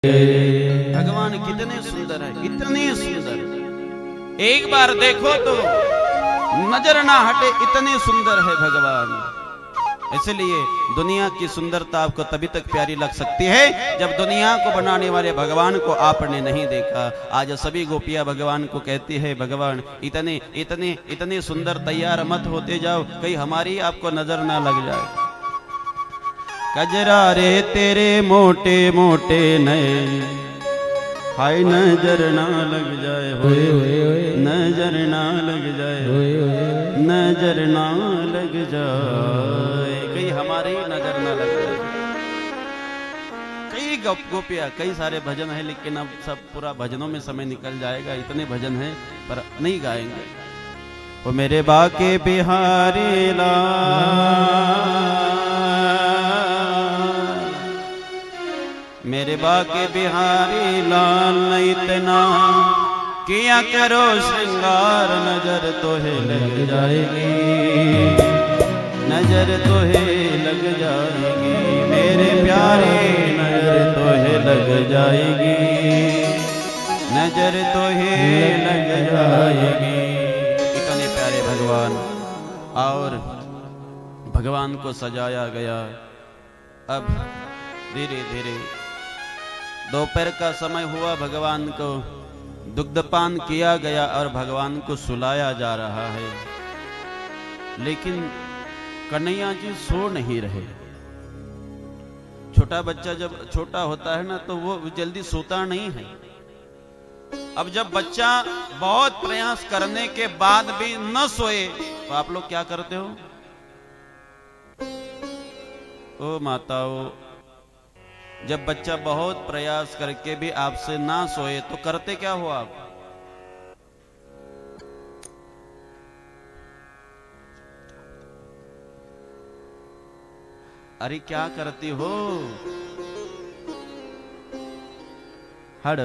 भगवान कितने सुंदर है, इतने सुंदर, एक बार देखो तो नजर ना हटे, इतने सुंदर है भगवान। इसलिए दुनिया की सुंदरता आपको तभी तक प्यारी लग सकती है जब दुनिया को बनाने वाले भगवान को आपने नहीं देखा। आज सभी गोपियां भगवान को कहती है, भगवान इतने इतने इतने सुंदर, तैयार मत होते जाओ कहीं हमारी आपको नजर ना लग जाए। कजरा रे तेरे मोटे मोटे नए, हाय नजर ना लग जाए, होए होए नजर ना लग जाए, होए होए नजर ना लग जाए, कहीं हमारी नजर ना लग जाए। कई गोपियां, कई सारे भजन है, लेकिन अब सब पूरा भजनों में समय निकल जाएगा, इतने भजन हैं पर नहीं गाएंगे। वो मेरे बाके बिहारी लाल, मेरे बाके बिहारी लाल, इतना किया करो श्रृंगार, नजर तो है लग जाएगी, नजर तो है लग जाएगी, मेरे प्यारे नजर तो है लग जाएगी, नजर तो है लग जाएगी। इतने प्यारे भगवान, और भगवान को सजाया गया। अब धीरे धीरे दोपहर का समय हुआ, भगवान को दुग्धपान किया गया और भगवान को सुलाया जा रहा है, लेकिन कन्हैया जी सो नहीं रहे। छोटा बच्चा जब छोटा होता है ना तो वो जल्दी सोता नहीं है। अब जब बच्चा बहुत प्रयास करने के बाद भी न सोए तो आप लोग क्या करते हो? ओ माताओं, जब बच्चा बहुत प्रयास करके भी आपसे ना सोए तो करते क्या हो आप? अरे क्या करती हो? हड़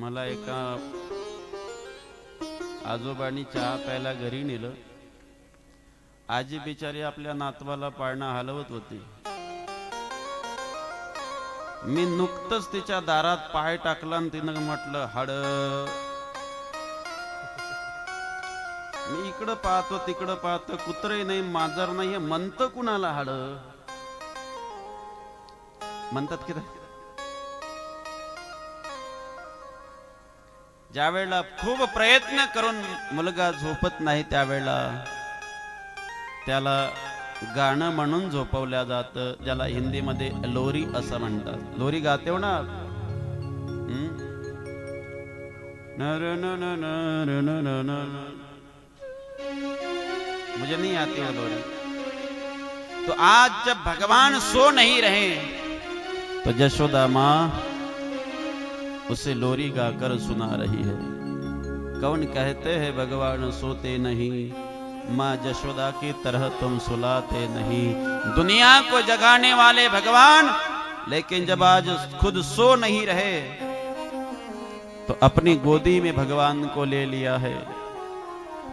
मला एका आजोबांनी चहा प्यायला घरी नेलं. आजी बिचारी आपल्या नातवाला पाळणा हलवत होती. मी नुकतंच तिच्या दारात पाय टाकला आणि तिनं म्हटलं हड. मी इकडं पाहतो तिकडं पाहतो, कुत्रही नाही मांजर नाही, म्हणतं कुणाला हड म्हणतात की. ज्या वेळेला खूप प्रयत्न करून मुलगा झोपत नाही त्यावेळेला त्याला गाणं म्हणून झोपवल्या जातं, ज्याला हिंदीमध्ये लोरी असं म्हणतात. लोरी गाते हो ना. मुझे नहीं आती वो लोरी. तो आज जब भगवान सो नहीं रहे तो यशोदा माँ उसे लोरी गाकर सुना रही है. कौन कहते हैं भगवान सोते नहीं, माँ यशोदा की तरह तुम सुलाते नहीं. दुनिया को जगाने वाले भगवान, लेकिन जब आज खुद सो नहीं रहे तो अपनी गोदी में भगवान को ले लिया है.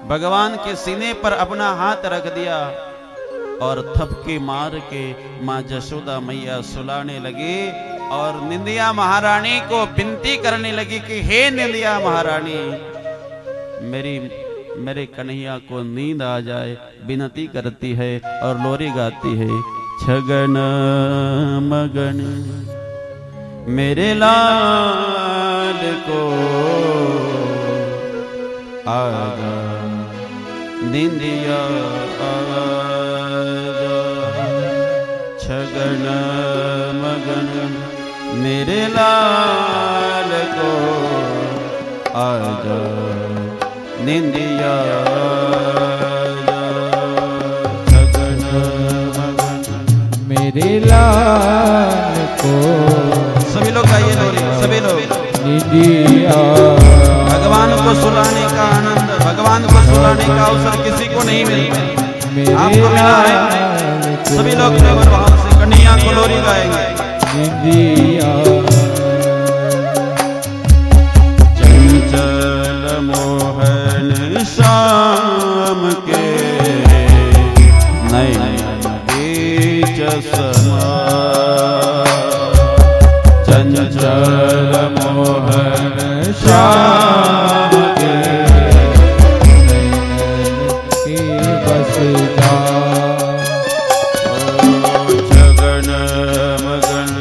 भगवान के सीने पर अपना हाथ रख दिया और थपकी मार के माँ यशोदा मैया सुलाने लगी और निंदिया महारानी को विनती करने लगी कि हे निंदिया महारानी, मेरे कन्हैया को नींद आ जाए, विनती करती है और लोरी गाती है. छगन मगन मेरे लाल को आजा, निंदिया आजा. छगन मगन मेरे लाल को आजा, निंदिया छगन मगन मेरे लाल को. सभी लोग गाइए लोरी, सभी लोग. निंदिया. भगवान को सुलाने का आनंद, भगवान को सुलाने का अवसर किसी को नहीं मिलता, आपको मिला है. सभी लोग प्रभु भाव से कन्हैया को लोरी गाएंगे. निंदिया चंचल मोहन श्याम के समा चंचल मोहन श्याम के की बस जा जगन मगन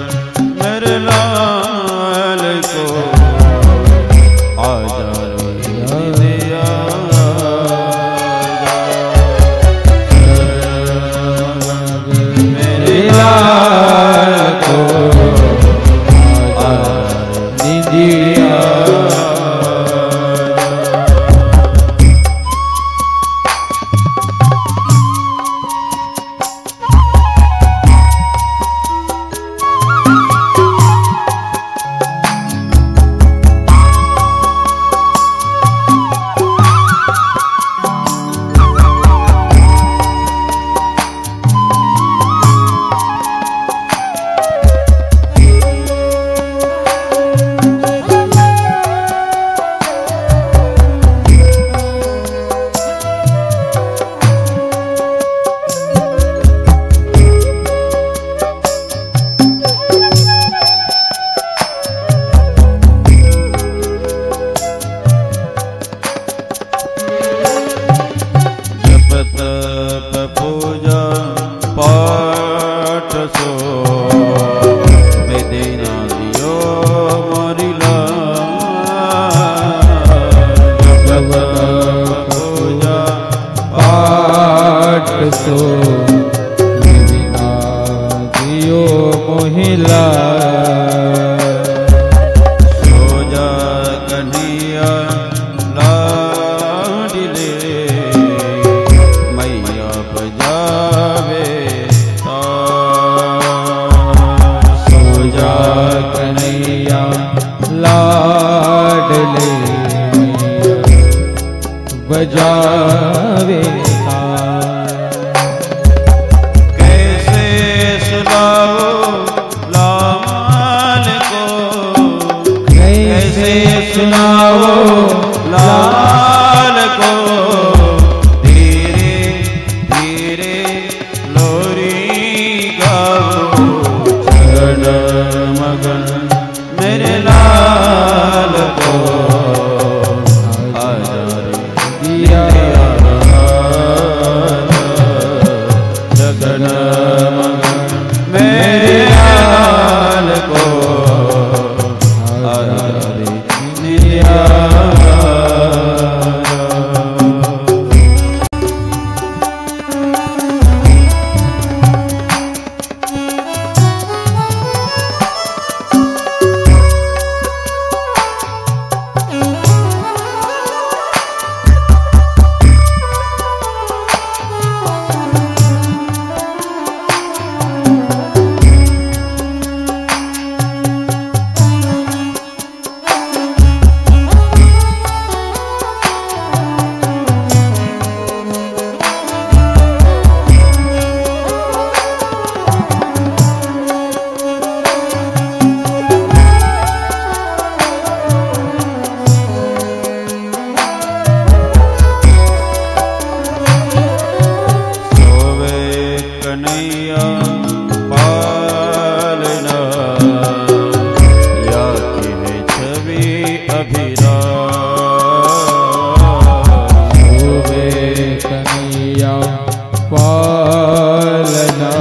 मेरे लाल को आजा दिया मेरे लाल को दिया बजावे कैसे सुनाओ लाल को कैसे सुनाओ लाल को धीरे धीरे लोरी गाओ चरण मगन मेरे लाल को जगन मेरे लाल को दिया पालना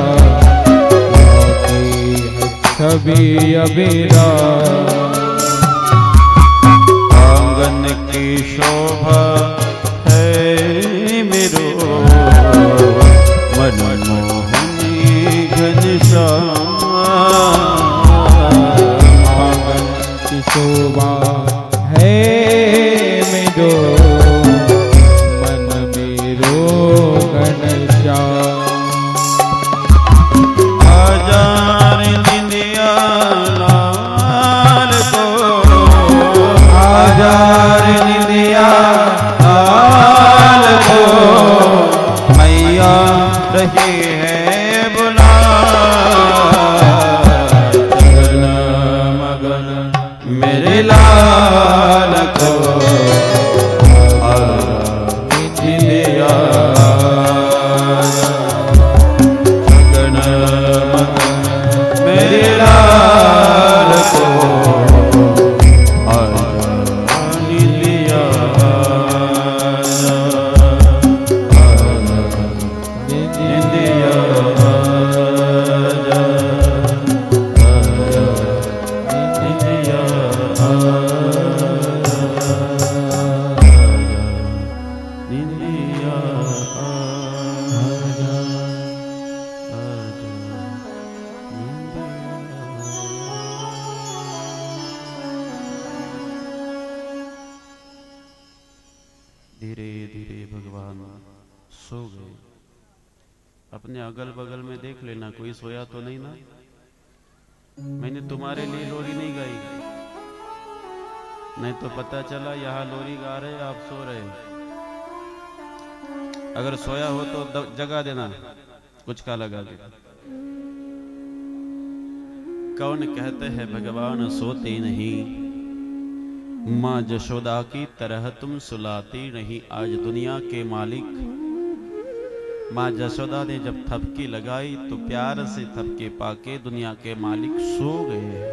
छवि अबीरा आंगन की शोभा है मेरो मनमोहनी घनश्याम आंगन की शोभा है मेरो मन मेरो घनश्याम हजार निंदिया लाल को हजार निंदिया लाल को मैया रही है बुला जगन मगन मेरे लाल को निंदिया जगन अपने अगल बगल में देख लेना, कोई सोया तो नहीं ना। मैंने तुम्हारे लिए लोरी नहीं गाई, नहीं तो पता चला यहां लोरी गा रहे आप सो रहे। अगर सोया हो तो जगा देना, कुछ का लगा दे। कौन कहते हैं भगवान सोते नहीं, मां जशोदा की तरह तुम सुलाती नहीं। आज दुनिया के मालिक मां जशोदा ने जब थपकी लगाई तो प्यार से थपके पाके दुनिया के मालिक सो गए।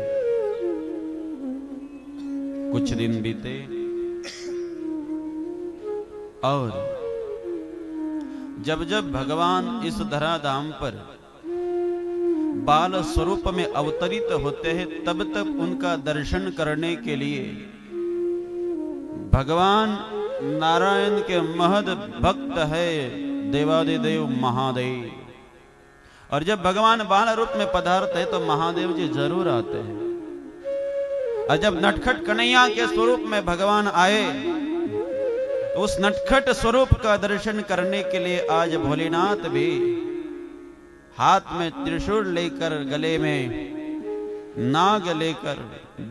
कुछ दिन बीते और जब जब भगवान इस धराधाम पर बाल स्वरूप में अवतरित होते हैं, तब तब उनका दर्शन करने के लिए भगवान नारायण के महद भक्त है देवादिदेव महादेव। और जब भगवान बाल रूप में पधारते हैं तो महादेव जी जरूर आते हैं। और जब नटखट कन्हैया के स्वरूप में भगवान आए तो उस नटखट स्वरूप का दर्शन करने के लिए आज भोलेनाथ भी हाथ में त्रिशूल लेकर, गले में नाग लेकर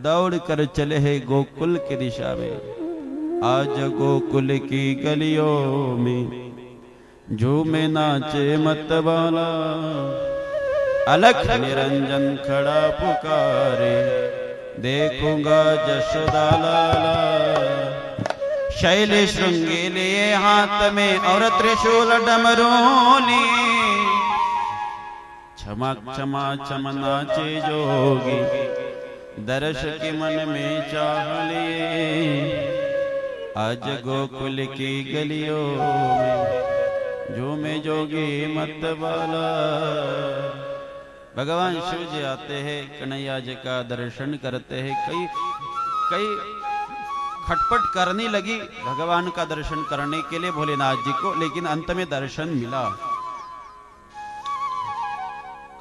दौड़ कर चले हैं गोकुल की दिशा में। आज गोकुल की गलियों में झूमे नाचे मतवाला, अलख निरंजन खड़ा पुकारे, देखूंगा जशोदा लाला। शैल श्रृंगी लिए हाथ में और त्रिशूल डमरू लिए, क्षमा क्षमा क्षमा नाचे जोगी, दर्श के मन में चाह लिए। आज गोकुल की गलियों में झूमे जोगी मतवाला। भगवान शिव जी आते हैं, कन्हैया जी का दर्शन करते हैं। कई खटपट करने लगी भगवान का दर्शन करने के लिए भोलेनाथ जी को, लेकिन अंत में दर्शन मिला।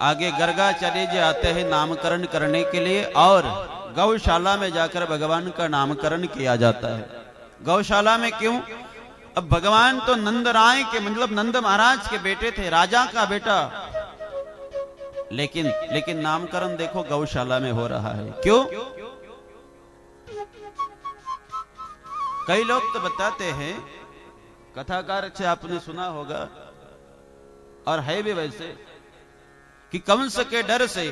आगे गर्गाचार्य जी आते हैं नामकरण करने के लिए, और गौशाला में जाकर भगवान का नामकरण किया जाता है। गौशाला में क्यों? अब भगवान तो नंद राय के मतलब नंद महाराज के बेटे थे, राजा का बेटा, लेकिन नामकरण देखो गौशाला में हो रहा है। क्यों? कई लोग तो बताते हैं, कथाकार से आपने सुना होगा और है भी वैसे, कि कंस के डर से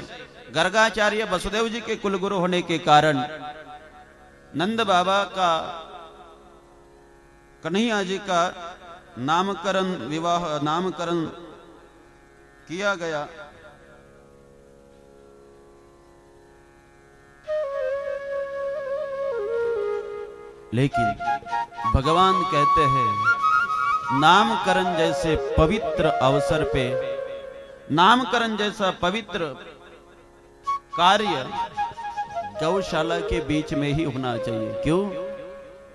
गर्गाचार्य वसुदेव जी के कुलगुरु होने के कारण नंद बाबा का कन्हैया जी का नामकरण किया गया। लेकिन भगवान कहते हैं नामकरण जैसे पवित्र अवसर पे, नामकरण जैसा पवित्र कार्य गौशाला के बीच में ही होना चाहिए। क्यों?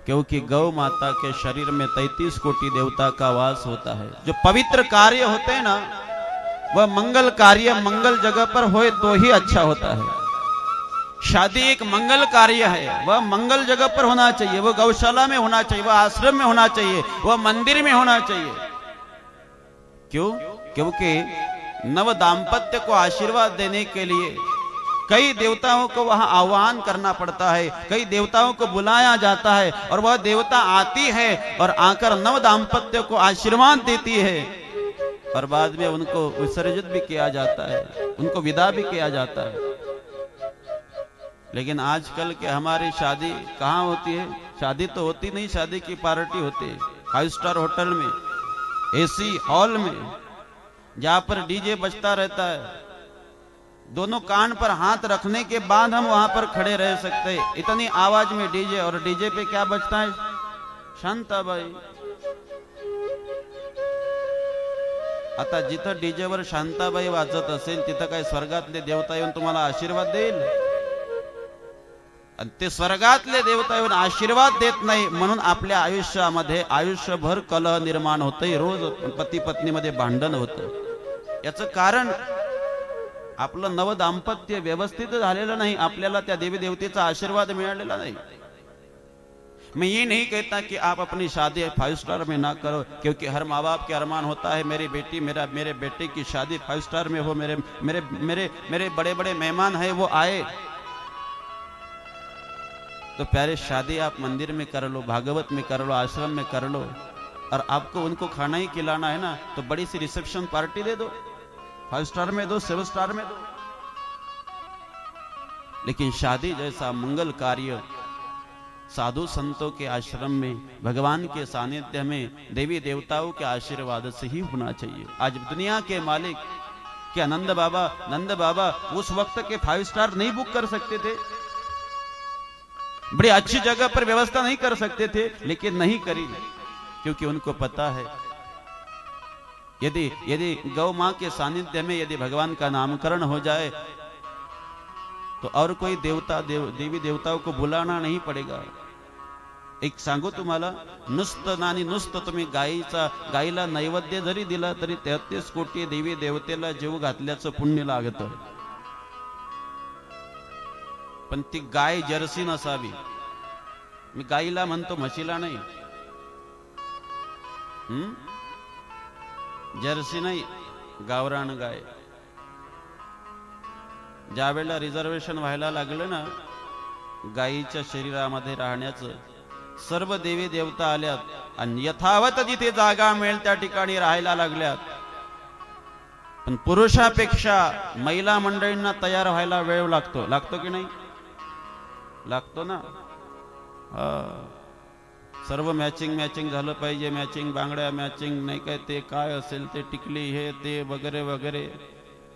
क्योंकि गौ माता के शरीर में 33 कोटि देवता का वास होता है। जो पवित्र कार्य होते हैं ना, वह मंगल कार्य मंगल जगह पर होए तो ही अच्छा होता है। शादी एक मंगल कार्य है, वह मंगल जगह पर होना चाहिए, वह गौशाला में होना चाहिए, वह आश्रम में होना चाहिए, वह मंदिर में होना चाहिए। क्यों? क्योंकि नव दाम्पत्य को आशीर्वाद देने के लिए कई देवताओं को वहां आह्वान करना पड़ता है, कई देवताओं को बुलाया जाता है, और वह देवता आती है और आकर नव दाम्पत्य को आशीर्वाद देती है, और बाद में उनको विसर्जित भी किया जाता है, उनको विदा भी किया जाता है। लेकिन आजकल के हमारी शादी कहाँ होती है? शादी तो होती नहीं, शादी की पार्टी होती है 5 स्टार होटल में, एसी हॉल में, जहां पर डीजे बजता रहता है। दोनों कान पर हाथ रखने के बाद हम वहां पर खड़े रह सकते हैं, इतनी आवाज में डीजे। और डीजे पे क्या बजता है? शांताबाई। आता जिथं डीजेवर शांताबाई वाजत असेल तिथं काय स्वर्गातले देवता येऊन तुम्हाला आशीर्वाद देईल? आणि ते स्वर्गातले देवता येऊन आशीर्वाद देत नाही, म्हणून आपल्या आयुष्यामध्ये आयुष्यभर कलह निर्माण होते, रोज पती पत्नीमध्ये भांडण होतं। याचं कारण आपलं नव दाम्पत्य व्यवस्थित झालेलं नाही, आपल्याला त्या देवी देवतेचा आशीर्वाद मिळालेला नाही। मैं ये नहीं कहता कि आप अपनी शादी 5 स्टार में ना करो, क्योंकि हर माँ बाप के अरमान होता है मेरी बेटी मेरे बेटे की शादी 5 स्टार में हो, मेरे मेरे मेरे मेरे बड़े बड़े मेहमान हैं वो आए। तो प्यारे शादी आप मंदिर में कर लो, भागवत में कर लो, आश्रम में कर लो, और आपको उनको खाना ही खिलाना है ना तो बड़ी सी रिसेप्शन पार्टी दे दो, 5 स्टार में दो, 7 स्टार में दो। लेकिन शादी जैसा मंगल कार्य साधु संतों के आश्रम में, भगवान के सानिध्य में, देवी देवताओं के आशीर्वाद से ही होना चाहिए। आज दुनिया के मालिक क्या नंद बाबा उस वक्त के 5 स्टार नहीं बुक कर सकते थे? बड़ी अच्छी जगह पर व्यवस्था नहीं कर सकते थे? लेकिन नहीं करी, क्योंकि उनको पता है यदि गौ मां के सानिध्य में यदि भगवान का नामकरण हो जाए तो और कोई देवी देवताओं को बुलाना नहीं पड़ेगा। एक सांगू तुम्हाला, नुसतं तुम्ही गाईला नैवेद्य जरी दिला तरी 33 कोटी देवी देवतेला जीव घातल्याचं पुण्य लागतं, पण ती गाय जर्सी नसावी। मी गाईला म्हणतो, म्हशीला नाही। जर्सी नाही, गावरान गाय। ज्या वेळेला रिझर्वेशन व्हायला लागलं ना गायीच्या शरीरामध्ये राहण्याचं, सर्व देवी देवता आल्यात आणि यथावत जिथे जागा मिळेल त्या ठिकाणी राहायला लागल्यात। पण पुरुषापेक्षा महिला मंडळींना तयार व्हायला वेळ लागतो की नाही? लागतो ना। सर्व मॅचिंग झालं पाहिजे, मॅचिंग बांगड्या, मॅचिंग नाही काय ते काय असेल ते टिकली हे ते वगैरे वगैरे।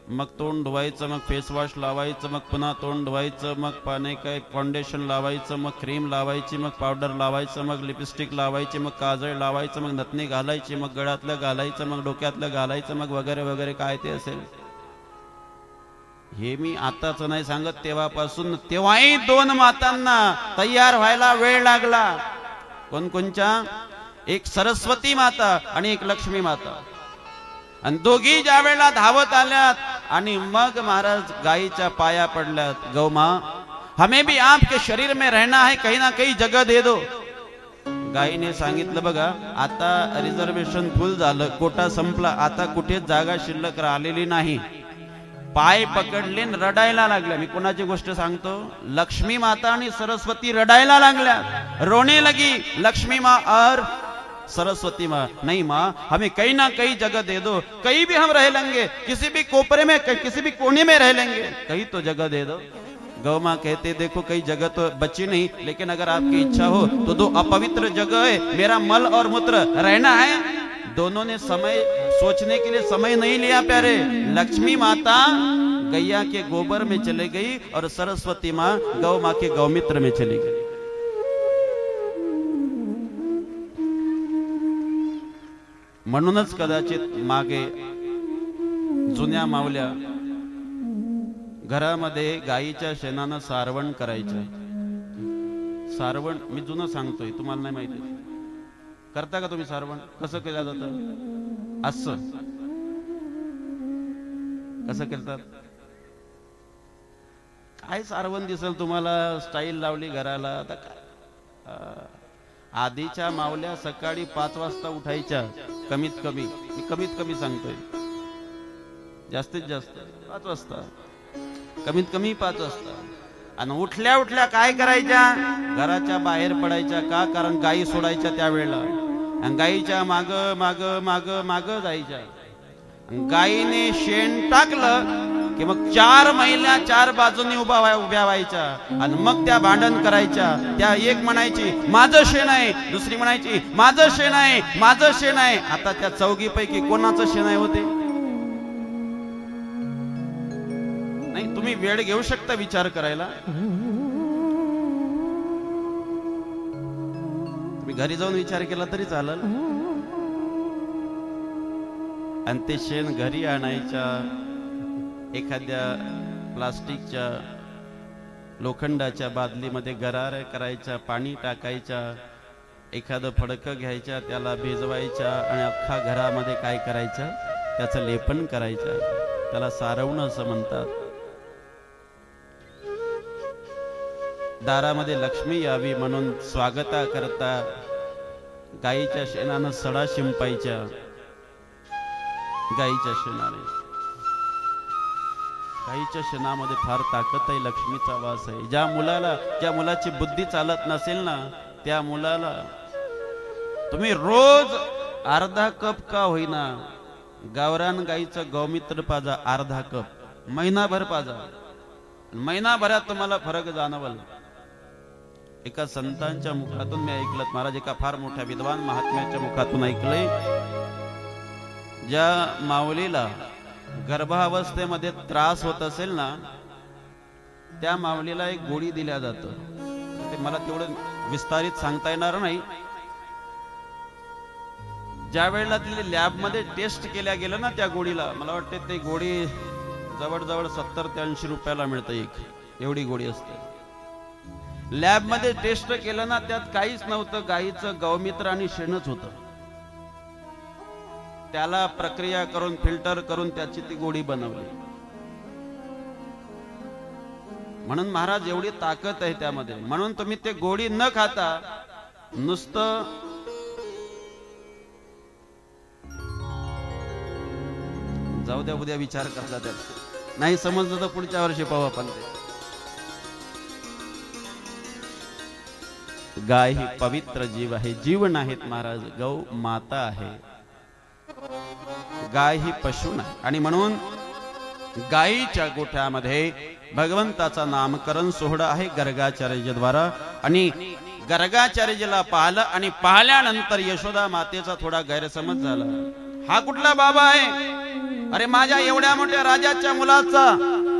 मग तोंड धुवायचं, मग फेस वॉश लावायचं, मग पुन्हा तोंड धुवायचं, मग पाणी काय फाउंडेशन लावायचं, मग क्रीम लावायची, मग पावडर लावायचं, मग लिपस्टिक लावायची, मग काजळ लावायचं, मग नथनी घालायची, मग गळ्यातलं घालायचं, मग डोक्यातलं घालायचं, मग वगैरे वगैरे काय ते असेल। हे मी आताच नाही सांगत, तेव्हापासून तेव्हाही 2 मातांना तयार व्हायला वेळ लागला। कोणकोणच्या? एक सरस्वती माता आणि एक लक्ष्मी माता। आणि दोघी ज्या वेळेला धावत आल्यात आणि मग महाराज गायीच्या पाया पडल्यात, गौ मां हमें भी आपके शरीर में रहना है, कहीं ना कहीं जगह दे दो। गायीने सांगितलं, बघा आता रिझर्वेशन फुल झालं, कोटा संपला, आता कुठेच जागा शिल्लक राहिलेली नाही। पाय पकडले रडायला लागल्या। मी कोणाची गोष्ट सांगतो? लक्ष्मी माता आणि सरस्वती रडायला लागल्या, रोने लगी लक्ष्मी माँ और सरस्वती माँ। नहीं माँ, हमें कहीं ना कहीं जगह दे दो, कहीं भी हम रह लेंगे, किसी भी कोपरे में, किसी भी कोने में रह लेंगे, कहीं तो जगह दे दो। गौ माँ कहते, देखो कहीं जगह तो बची नहीं, लेकिन अगर आपकी इच्छा हो तो 2 अपवित्र जगह है, मेरा मल और मूत्र रहना है। दोनों ने सोचने के लिए समय नहीं लिया प्यारे। लक्ष्मी माता गैया के गोबर में चले गई और सरस्वती माँ गौ माँ के गौमित्र में चली गई। म्हणूनच कदाचित मागे जुन्या मावल्या घरामध्ये गायीच्या शेणानं सारवण करायचं। सारवण मी जुनं सांगतोय, तुम्हाला नाही माहिती। करता का तुम्ही सारवण? कसं केलं जातं? असं कसं करतात? काय सारवण दिसेल तुम्हाला, स्टाईल लावली घराला। आता काय, आधीच्या मावल्या सकाळी 5 वाजता उठायच्या, कमीत कमी सांगतोय, जास्तीत जास्त 5 वाजता, कमीत कमी 5 वाजता। आणि उठल्या उठल्या काय करायच्या? घराच्या बाहेर पडायच्या। का? कारण गायी सोडायच्या त्यावेळेला, आणि गायीच्या माग माग माग माग जायच्या। गायीने शेण टाकलं की मग 4 महिला 4 बाजूनी उभ्या व्हायच्या आणि मग त्या भांडण करायच्या। त्या एक म्हणायची माझं शेण आहे, दुसरी म्हणायची माझं शेण आहे, माझं शेण आहे। आता त्या चौघीपैकी कोणाचं शेण आहे होते? नाही, तुम्ही वेळ घेऊ शकता विचार करायला। तुम्ही घरी जाऊन विचार केला तरी चालेल। आणि ते शेण घरी आणायच्या, एखाद्या प्लास्टिकच्या लोखंडाच्या बादलीमध्ये गरार करायच्या, पाणी टाकायच्या, एखादं फडकं घ्यायच्या, त्याला भिजवायच्या आणि अख्खा घरामध्ये काय करायचं? त्याचं लेपन करायचं। त्याला सारवणं असं म्हणतात। दारामध्ये लक्ष्मी यावी म्हणून स्वागता करता गाईच्या शेणानं सडा शिंपायच्या. गाईच्या शेणाने, गाईच्या शेणामध्ये फार ताकद आहे, लक्ष्मीचा वास आहे. ज्या मुलाची बुद्धी चालत नसेल ना, त्या मुलाला तुम्ही रोज अर्धा कप का होईना गावरान गाईचं गौमित्र पाजा, अर्धा कप महिनाभर पाजा. महिनाभरात तुम्हाला फरक जाणवल. एका संतांच्या मुखातून मी ऐकलं महाराज, एका फार मोठ्या विद्वान महात्म्याच्या मुखातून ऐकलंय, ज्या माऊलीला गर्भावस्थेमध्ये त्रास होत असेल ना, त्या माऊलीला एक गोळी दिल्या जातं. ते मला तेवढं विस्तारित सांगता येणार नाही. ज्या वेळेला तिथे लॅबमध्ये टेस्ट केल्या गेलं ना त्या गोळीला, मला वाटते ते गोळी जवळजवळ 70 ते 80 रुपयाला मिळतं एक, एवढी गोळी असते. लॅबमध्ये टेस्ट केलं ना, त्यात काहीच नव्हतं, गाईचं गौमित्र आणि शेणच होतं. त्याला प्रक्रिया करून फिल्टर करून त्याची ती गोळी बनवली. म्हणून महाराज एवढी ताकद आहे त्यामध्ये. म्हणून तुम्ही ते गोळी न खाता नुसतं जाऊ द्या, उद्या विचार करता त्यात, नाही समजलं तर पुढच्या वर्षी पाहू आपण. गाय ही पवित्र जीव आहे, जीव नाहीत महाराज, गौ माता आहे. गाय ही पशु नाही. आणि म्हणून गायीच्या गोठ्यामध्ये भगवंताचा नामकरण सोहळा आहे गर्गाचार्यद्वारा. आणि गर्गाचार्यला पाहिलं आणि पाहिल्यानंतर यशोदा मातेचा थोडा गैरसमज झाला. हा कुठला बाबा आहे? अरे माझ्या एवढ्या मोठ्या राजाच्या मुलाचा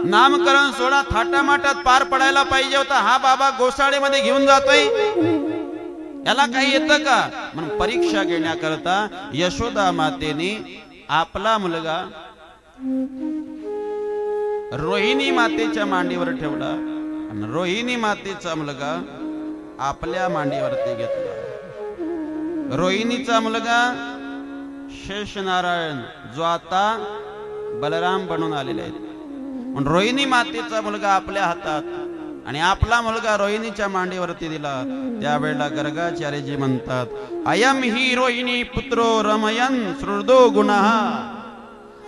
नामकरण सोहळा थाटामाटात पार पडायला पाहिजे होता, हा बाबा गोशाळेमध्ये घेऊन जातोय, याला काही येतं का? म्हणून परीक्षा घेण्याकरता यशोदा मातेने आपला मुलगा रोहिणी मातेच्या मांडीवर ठेवला आणि रोहिणी मातेचा मुलगा आपल्या मांडीवरती घेतला. रोहिणीचा मुलगा शेषनारायण, जो आता बलराम बनून आलेले आहेत. म्हणून रोहिणी मातेचा मुलगा आपल्या हातात आणि आपला मुलगा रोहिणीच्या मांडीवरती दिला. त्यावेळेला गर्गाचार्यजी म्हणतात, अयम ही रोहिणी पुत्रो रमयन सृदो गुणः.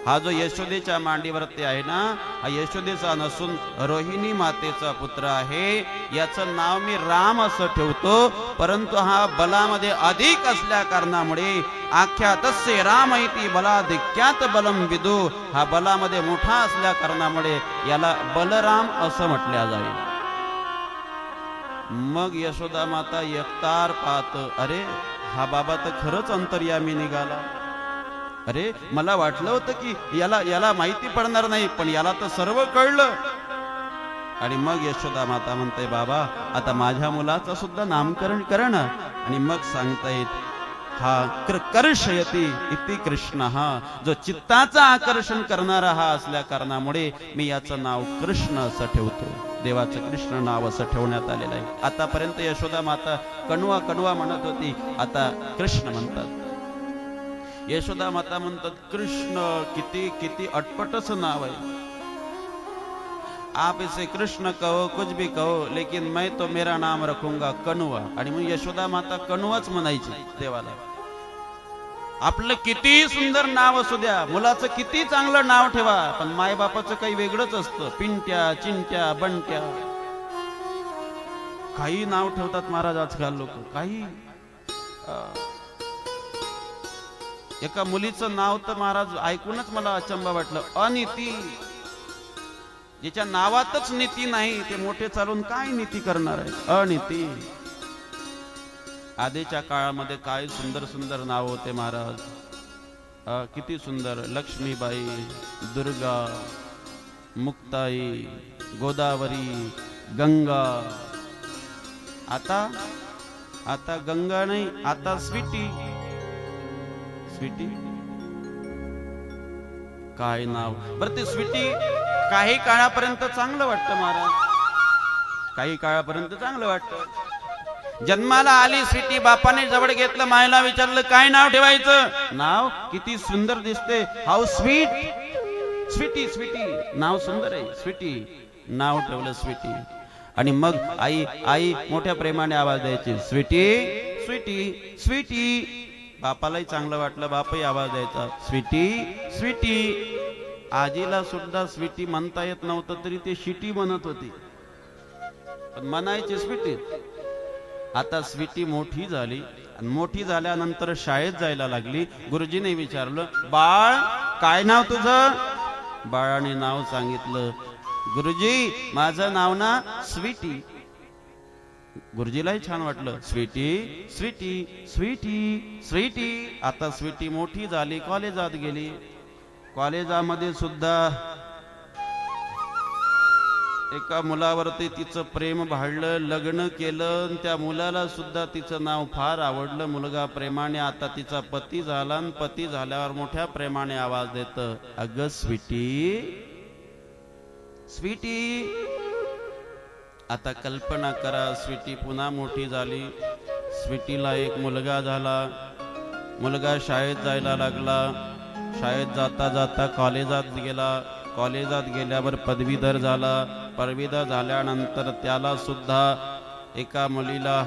हा जो यशोदेच्या मांडीवरती आहे ना, हा यशोदेचा नसून रोहिणी मातेचा पुत्र आहे. याचं नाव मी राम असं ठेवतो, परंतु हा बलामध्ये अधिक असल्या कारणामुळे आख्यातस्य राम इति बलाधिक्यात बलम विदु, हा बलामध्ये मोठा असल्या कारणामुळे याला बलराम असं म्हटल्या जाईल. मग यशोदा माता एकतार पाहत, अरे हा बाबा तर खरंच अंतर्यामी निघाला. अरे मला वाटलं होतं की याला माहिती पडणार नाही, पण याला तर सर्व कळलं. आणि मग यशोदा माता म्हणते, बाबा आता माझ्या मुलाचं सुद्धा नामकरण कर ना. आणि मग सांगतायत, हा कर्षयती इति कृष्ण, हा जो चित्ताचा आकर्षण करणारा हा असल्या कारणामुळे मी याचं नाव कृष्ण असं ठेवतो. देवाचं कृष्ण नाव असं ठेवण्यात आलेलं आहे. आतापर्यंत यशोदा माता कणवा कणवा म्हणत होती, आता कृष्ण म्हणतात. यशोदा माता म्हणतात, कृष्ण किती किती अटपटच नाव आहे. आप इसे कृष्ण कहो कुछ भी कहो, लेकिन मैं तो मेरा नाम रखूंगा कणवा. आणि मग यशोदा माता कणवाच म्हणायची देवाला. आपलं किती सुंदर नाव असू द्या, मुलाचं किती चांगलं नाव ठेवा, पण मायबापाचं काही वेगळंच असतं. पिंट्या, चिंट्या, बंट्या, काही नाव ठेवतात महाराज आजकाल लोक. काही एका मुलीचं नाव तर महाराज ऐकूनच मला अचंबा वाटलं, अनिती. ज्याच्या नावातच नीती नाही, ते मोठे चालून काय नीती करणार आहे? अनिती. आधीच्या काळामध्ये काय सुंदर सुंदर नाव होते महाराज, किती सुंदर. लक्ष्मीबाई, दुर्गा, मुक्ताई, गोदावरी, गंगा. आता गंगा नाही, आता स्वीटी. स्वीटी काय नाव बरं. ते स्वीटी काही काळापर्यंत चांगलं वाटतं महाराज, काही काळापर्यंत चांगलं वाटतं. जन्माला आली स्वीटी, बापाने जवळ घेतलं, मायला विचारलं काय नाव ठेवायचं? नाव किती सुंदर दिसते, हाऊ स्वीट. स्वीटी, स्वीटी नाव सुंदर आहे, स्वीटी नाव ठेवलं स्वीटी. आणि मग आई आई मोठ्या प्रेमाने आवाज द्यायची, स्वीटी स्वीटी स्वीटी. बापालाही चांगलं वाटलं, बापही आवाज द्यायचा, स्वीटी स्वीटी. आजीला सुद्धा स्वीटी म्हणता येत नव्हतं तरी ते शिटी म्हणत होती, पण म्हणायची स्वीटी. आता स्वीटी मोठी झाली आणि मोठी झाल्यानंतर शाळेत जायला लागली. गुरुजीने विचारलं, बाळ काय नाव तुझं? बाळाने नाव सांगितलं, गुरुजी माझं नाव ना स्वीटी. गुरुजीलाही छान वाटलं, स्वीटी स्वीटी स्वीटी स्वीटी. आता स्वीटी मोठी झाली, कॉलेजात गेली. कॉलेजामध्ये सुद्धा एका मुलावरती तिचं प्रेम भाळलं, लग्न केलं. त्या मुलाला सुद्धा तिचं नाव फार आवडलं. मुलगा प्रेमाने आता तिचा पती झाला, आणि पती झाल्यावर मोठ्या प्रेमाने आवाज देत, अगं स्वीटी स्वीटी. आता कल्पना करा, स्वीटी पुन्हा मोठी झाली. स्वीटीला एक मुलगा झाला. मुलगा शाळेत जायला लागला. शाळेत जाता जाता कॉलेजात गेला. कॉलेजात गेल्यावर पदवीधर झाला. पदवीधर झाल्यानंतर त्याला सुद्धा एका मुलीला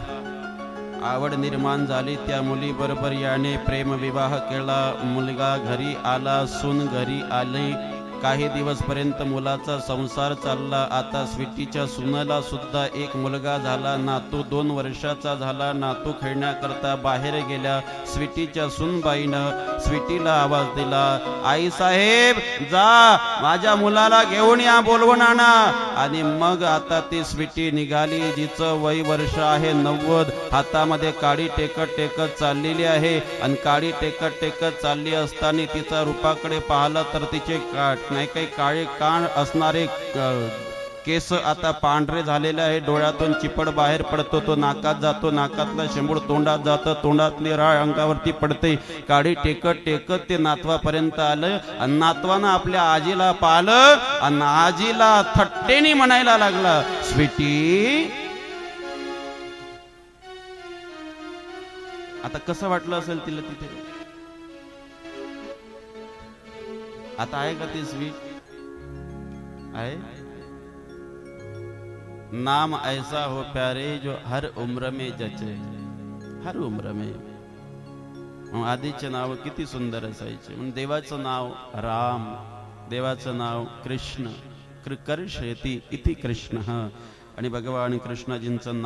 आवड निर्माण झाली. त्या मुलीबरोबर याने प्रेमविवाह केला. मुलगा घरी आला, सून घरी आली. काही दिवसपर्यंत मुलाचा संसार चालला. आता स्वीटीच्या सुनेला सुद्धा एक मुलगा झाला. नातू 2 वर्षाचा झाला. नातू खेळण्याकरता बाहेर गेल्या. स्वीटीच्या सुनबाईनं स्वीटीला आवाज दिला, आई साहेब जा माझ्या मुलाला घेऊन या, बोलवून आणा. आणि मग आता ती स्वीटी निघाली, जिचं वय वर्ष आहे 90. हातामध्ये काडी टेकत टेकत चाललेली आहे. आणि काडी टेकत टेकत चालली असताना तिचा रूपाकडे पाहिलं तर तिचे नाही काही काळे कान असणारे केस आता पांढरे झालेले आहे. डोळ्यातून चिपड बाहेर पडतो, तो नाकात जातो. नाकातला शेंबूड तोंडात जातं. तोंडातली राळ अंगावरती पडते. काडी टेकत टेकत ते नातवापर्यंत आलं. आणि नातवानं आपल्या आजीला पाहिलं आणि आजीला थट्टेने म्हणायला लागला, स्वीटी. आता कसं वाटलं असेल तिला तिथे? आता आहे का ती स्वीट? आहे. नाम ऐसा हो प्यारे जो हर उम्र में जचे, हर उम्र में. आधीचे नाव किती सुंदर असायचे. म्हणजे देवाचं नाव राम, देवाचं नाव कृष्ण, कर्षेती इति कृष्ण. आणि भगवान कृष्णजींचं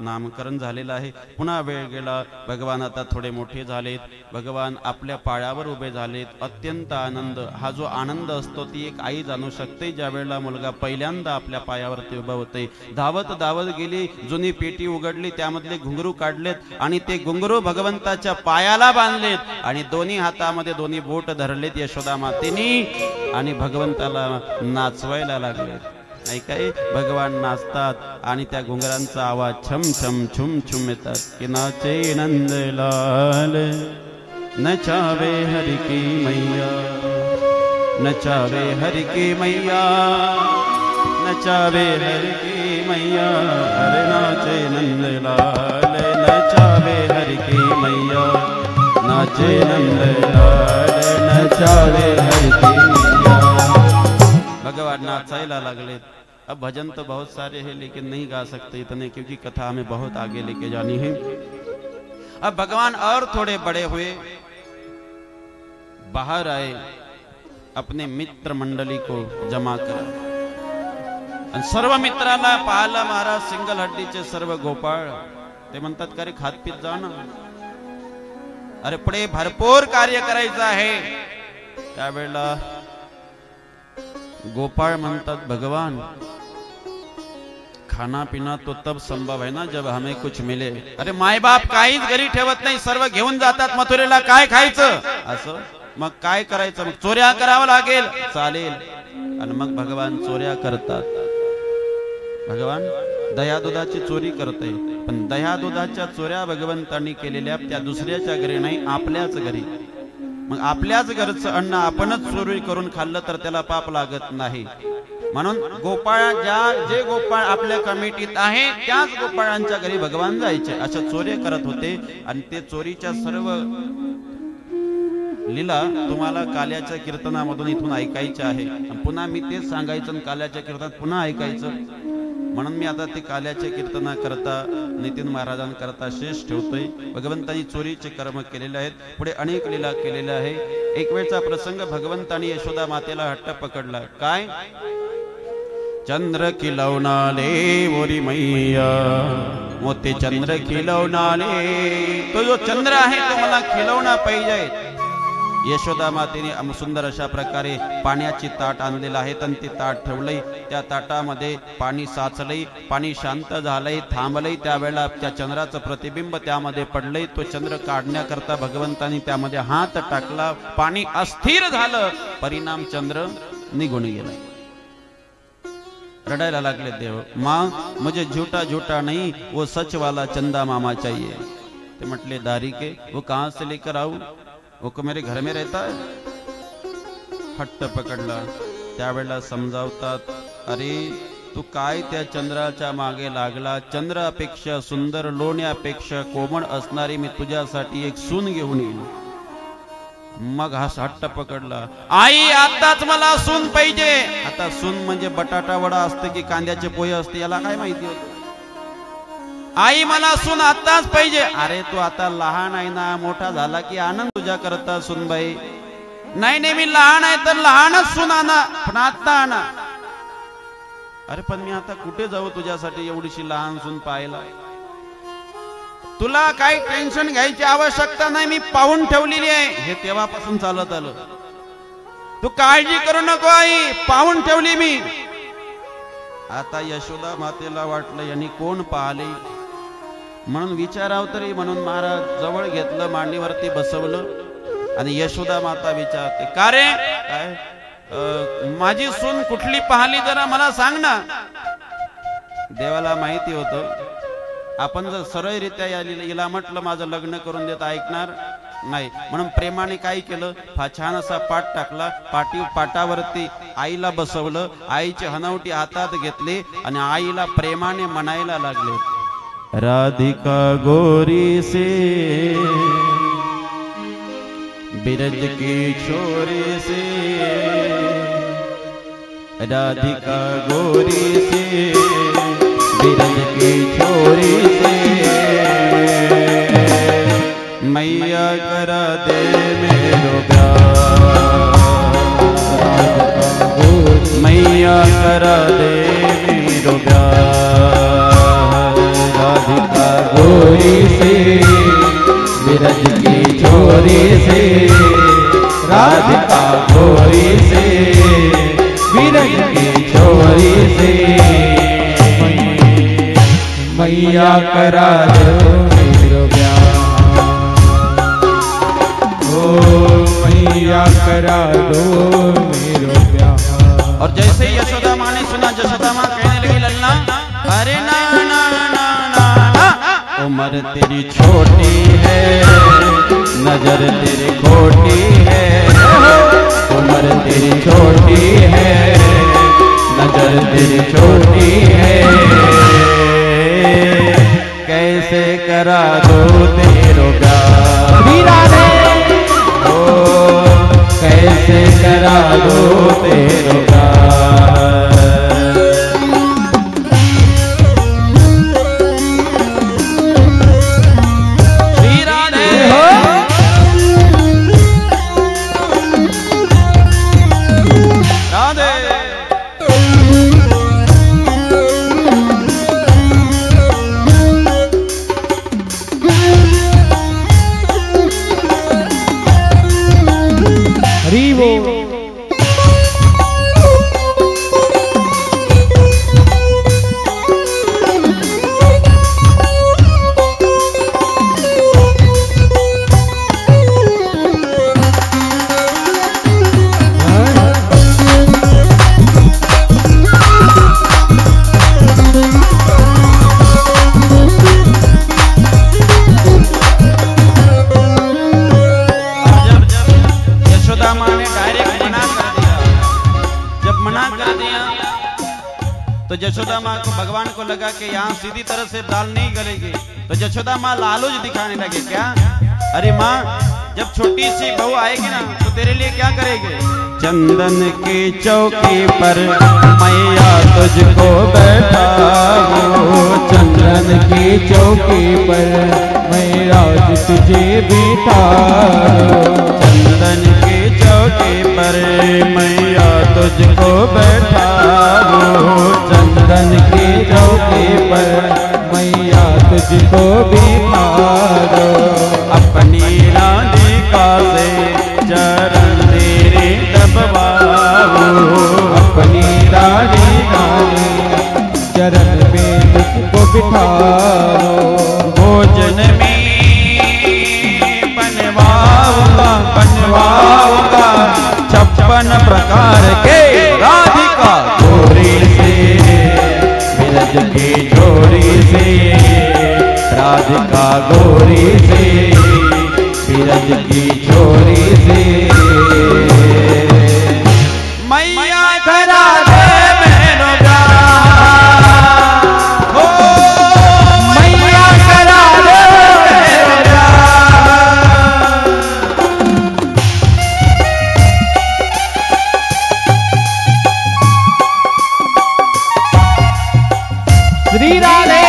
नामकरण झालेलं आहे. पुन्हा वेळ गेला. भगवान आता थोडे मोठे झालेत. भगवान आपल्या पायावर उभे झालेत. अत्यंत आनंद, हा जो आनंद असतो ती एक आई जाणू शकते. ज्या वेळेला मुलगा पहिल्यांदा आपल्या पायावरती उभा होते. धावत धावत गेली, जुनी पेटी उघडली, त्यामधले घुंगरू काढलेत आणि ते घुंगरू भगवंताच्या पायाला बांधलेत आणि दोन्ही हातामध्ये दोन्ही बोट धरलेत यशोदा मातेनी आणि भगवंताला नाचवायला लागलेत. नाही काय, भगवान नाचतात आणि त्या घुंगरांचा आवाज छम छम छुम छुम येतात की नाचे नंदलाल नचावे हरि की मैया, नचावे हरि की मैया, नचावे हरि की मैया. अरे नाचे नंदलाल नचावे हरि की मैया, नाचे नंदलाल नचावे हरि की मैया. भगवान नाचायला लागले. अब भजन तो बहुत सारे हैं लेकिन नहीं गा सकते इतने, क्योंकि कथा हमें बहुत आगे लेके जानी है. अब भगवान और थोड़े बड़े हुए, बाहर आए, अपने मित्र मंडली को जमा करा. सर्व मित्रांना पाहिलं महाराज सिंगल हड्डीचे सर्व गोपाळ. ते म्हणतात का रे खात पीत जा ना, अरे पुढे भरपूर कार्य करायचं आहे. त्यावेळेला गोपाळ म्हणतात, भगवान खाना पीना तो तब संभव है ना जब हमें कुछ मिले. अरे माय बाप काहीच घरी ठेवत नाही, सर्व घेऊन जातात मथुरेला. काय खायचं असं, मग काय करायचं? मग चोऱ्या करावं लागेल. चालेल. आणि मग भगवान चोऱ्या करतात. भगवान दया दुधाची चोरी करते, पण दया दुधाच्या चोऱ्या भगवंतांनी केलेल्या त्या दुसऱ्याच्या घरी नाही, आपल्याच घरी. मग आपल्याच घरचं अन्न आपणच चोरी करून खाल्लं तर त्याला पाप लागत नाही. म्हणून गोपाळ जे गोपाळ आपल्या कमिटीत आहे त्याच गोपाळांच्या घरी भगवान जायचे. अशा चोऱ्या करत होते आणि ते चोरीच्या सर्व लीला तुम्हाला काल्याच्या कीर्तनामधून इथून ऐकायचं आहे. पुन्हा मी तेच सांगायचं, काल्याच्या कीर्तनात पुन्हा ऐकायचं. म्हणून मी आता ते काल्याचे कीर्तना करता नितीन महाराजांकरता शेष ठेवतोय. भगवंतांनी चोरीचे कर्म केलेले आहेत, पुढे अनेक लीला केलेल्या आहे. एक वेळचा प्रसंग, भगवंतांनी यशोदा मातेला हट्ट पकडला. काय? चंद्र खिलौनाले ओरी मैया, मोते चंद्र खिलौनाले. तो जो चंद्र आहे तो मला खिलवणा पाहिजे. यशोदा मातेने सुंदर अशा प्रकारे पाण्याची ताट आणलेलं आहे आणि ते ताट ठेवलंय. त्या ताटामध्ये पाणी साचलंय, पाणी शांत झालंय, थांबलंय. त्यावेळेला त्या चंद्राचं प्रतिबिंब त्यामध्ये पडलंय. तो चंद्र काढण्याकरता भगवंतांनी त्यामध्ये हात टाकला, पाणी अस्थिर झालं, परिणाम चंद्र निघून गेला. रडायला लागले देव. माँ मुझे झूठा झूठा नहीं, वो सच वाला चंदा मामा चाहिए. ते म्हटले दारिके वो कहां से लेकर आऊं, वो को मेरे घर में रहता है. हट्ट पकडला. त्यावेळेला समजावतात, अरे तू काय त्या चंद्राच्या मागे लागला. चंद्रापेक्षा सुंदर, लोण्यापेक्षा कोमळ असणारी मी तुझ्यासाठी एक सून घेऊन येईल. मग हा हट्ट पकडला. आई आताच मला सून पाहिजे. आता सून म्हणजे बटाटा वडा असते की कांद्याचे पोहे असते याला काय माहिती होतं. आई मला सून आताच पाहिजे. अरे तू आता लहान आहे ना, मोठा झाला की आनंद तुझ्या करता सूनबाई. नाही नाही मी लहान आहे तर लहानच सून आणा, पण आता आणा. अरे पण मी आता कुठे जाऊ तुझ्यासाठी एवढीशी लहान सून पाहायला. तुला काही टेन्शन घ्यायची आवश्यकता नाही, मी पाहून ठेवलेली आहे. हे तेव्हापासून चालत आलं. तू काळजी करू नको आई, पाहून ठेवली मी. आता यशोदा मातेला वाटलं यांनी कोण पाहिले म्हणून विचाराव तरी, म्हणून महाराज जवळ घेतलं, मांडीवरती बसवलं आणि यशोदा माता विचारते, का रे काय माझी सून कुठली पाहिली जरा मला सांग ना. देवाला माहिती होतं आपण जर सरळरित्या याला म्हटलं माझं लग्न करून देत ऐकणार नाही. म्हणून प्रेमाने काय केलं, छान असा पाट टाकला, पाटावरती आईला बसवलं, आईची हनवटी हातात घेतली आणि आईला प्रेमाने म्हणायला लागले, राधिका गोरी से बिरज की छोरी से, राधिका गोरी से बिरज की छोरी से, मैया करा दे मेरो प्यार, मैया करा दे मेरो प्यार, राधिका गोरी से बिरज की छोरी से, राधिका गोरी से बिरज की छोरी से, मैया करा दो मेरो प्यार, ओ मैया करा दो मेरो प्यार। और जैसे ही यशोदा माँ ने सुना, यशोदा माँ कहने लगी, लल्ला अरे ना ना ना ना ना, उम्र तेरी छोटी है, नजर तेरी खोटी है, उम्र तेरी छोटी है, नजर तेरी छोटी है, कैसे करा दो तेरो प्यार, ओ कैसे करा दो तेरो प्यार। श्री राधे राधे। तो यशोदा माँ को भगवान को लगा कि यहाँ सीधी तरह से दाल नहीं गलेगी, तो यशोदा माँ लालच दिखाने लगे। क्या? अरे माँ जब छोटी सी बहू आएगी ना तो तेरे लिए क्या करेगी? चंदन की चौकी पर मैया तुझको बैठाऊं, चंदन की चौकी पर मैया तुझे बैठाऊं, चंदन की चौकी पर मैया तुझको बैठाऊं, चंदन की चौकी पर मैया तुझको बैठाऊं, अपनी राधिका से चरण तेरे दबवाऊं, अपनी राधिका ने चरण में तुझको बिठाओ, भोजन में बनवाऊंगा 56 प्रकार के राधिका गोरी से, बिरज की छोरी से, राधिका गोरी से, बिरज की छोरी से, मैया करा दे मेरो प्यार, हो मैया करा दे मेरो प्यार। श्री राधे।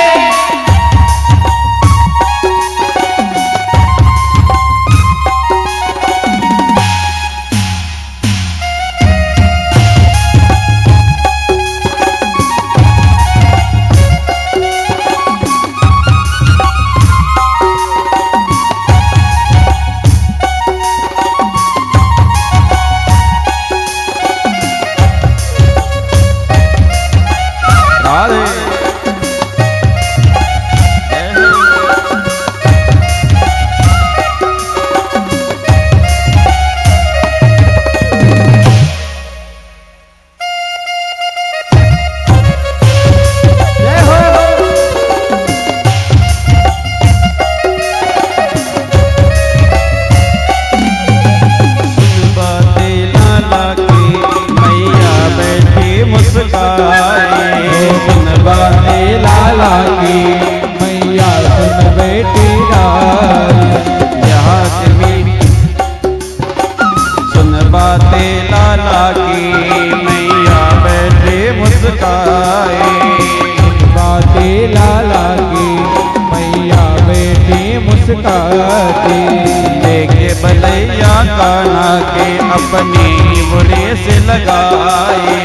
लेके बलैया कान्हा के अपनी मुरे से लगाए,